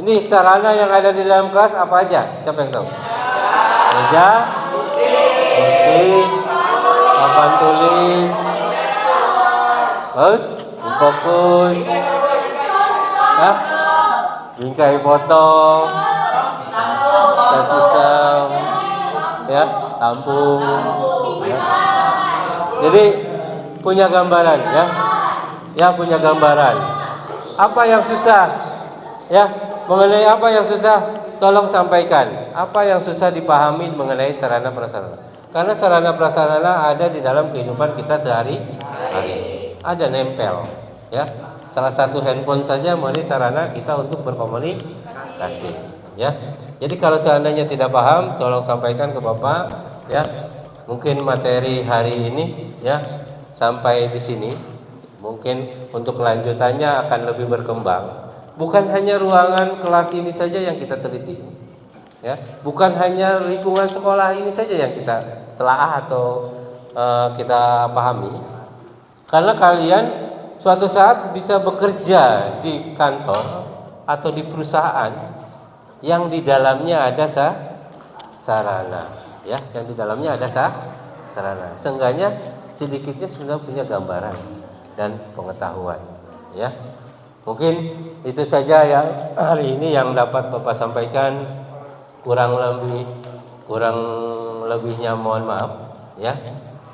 S1: Ini sarana yang ada di dalam kelas apa aja? Siapa yang tahu? Meja, kursi, papan tulis, terus fokus, ya, bingkai foto, sound system, ya, lampu, ya. Jadi punya gambaran, ya. Ya, punya gambaran. Apa yang susah? Ya, mengenai apa yang susah, tolong sampaikan. Apa yang susah dipahami mengenai sarana prasarana? Karena sarana prasarana ada di dalam kehidupan kita sehari-hari. Ada nempel, ya. Salah satu handphone saja menjadi sarana kita untuk berkomunikasi, ya. Jadi kalau seandainya tidak paham, tolong sampaikan ke Bapak, ya. Mungkin materi hari ini, ya, sampai di sini. Mungkin untuk kelanjutannya akan lebih berkembang. Bukan hanya ruangan kelas ini saja yang kita teliti, ya. Bukan hanya lingkungan sekolah ini saja yang kita telaah atau kita pahami. Karena kalian suatu saat bisa bekerja di kantor atau di perusahaan yang di dalamnya ada sarana, ya, yang di dalamnya ada sarana. Seenggaknya sedikitnya sudah punya gambaran dan pengetahuan, ya. Mungkin itu saja ya hari ini yang dapat Bapak sampaikan. Kurang lebihnya mohon maaf, ya.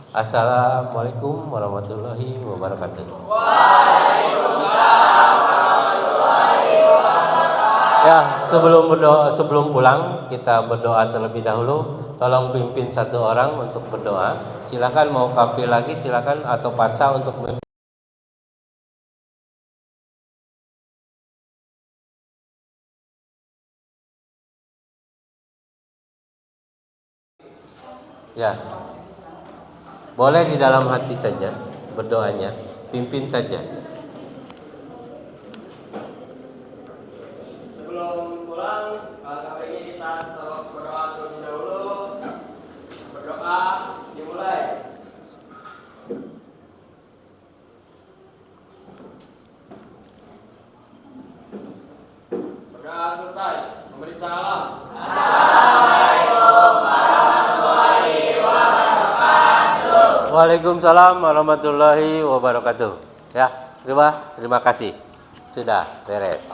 S1: Assalamualaikum warahmatullahi wabarakatuh.
S2: Waalaikumsalam warahmatullahi wabarakatuh.
S1: Ya, sebelum pulang kita berdoa terlebih dahulu. Tolong pimpin satu orang untuk berdoa. Silakan mau kapi lagi silakan atau pasa untuk ya. Boleh di dalam hati saja berdoanya, pimpin saja.
S2: Sebelum pulang, kali ini kita berdoa terlebih dahulu. Berdoa dimulai. Berdoa selesai. Memberi salam.
S1: Waalaikumsalam warahmatullahi wabarakatuh. Ya, terima kasih. Sudah beres.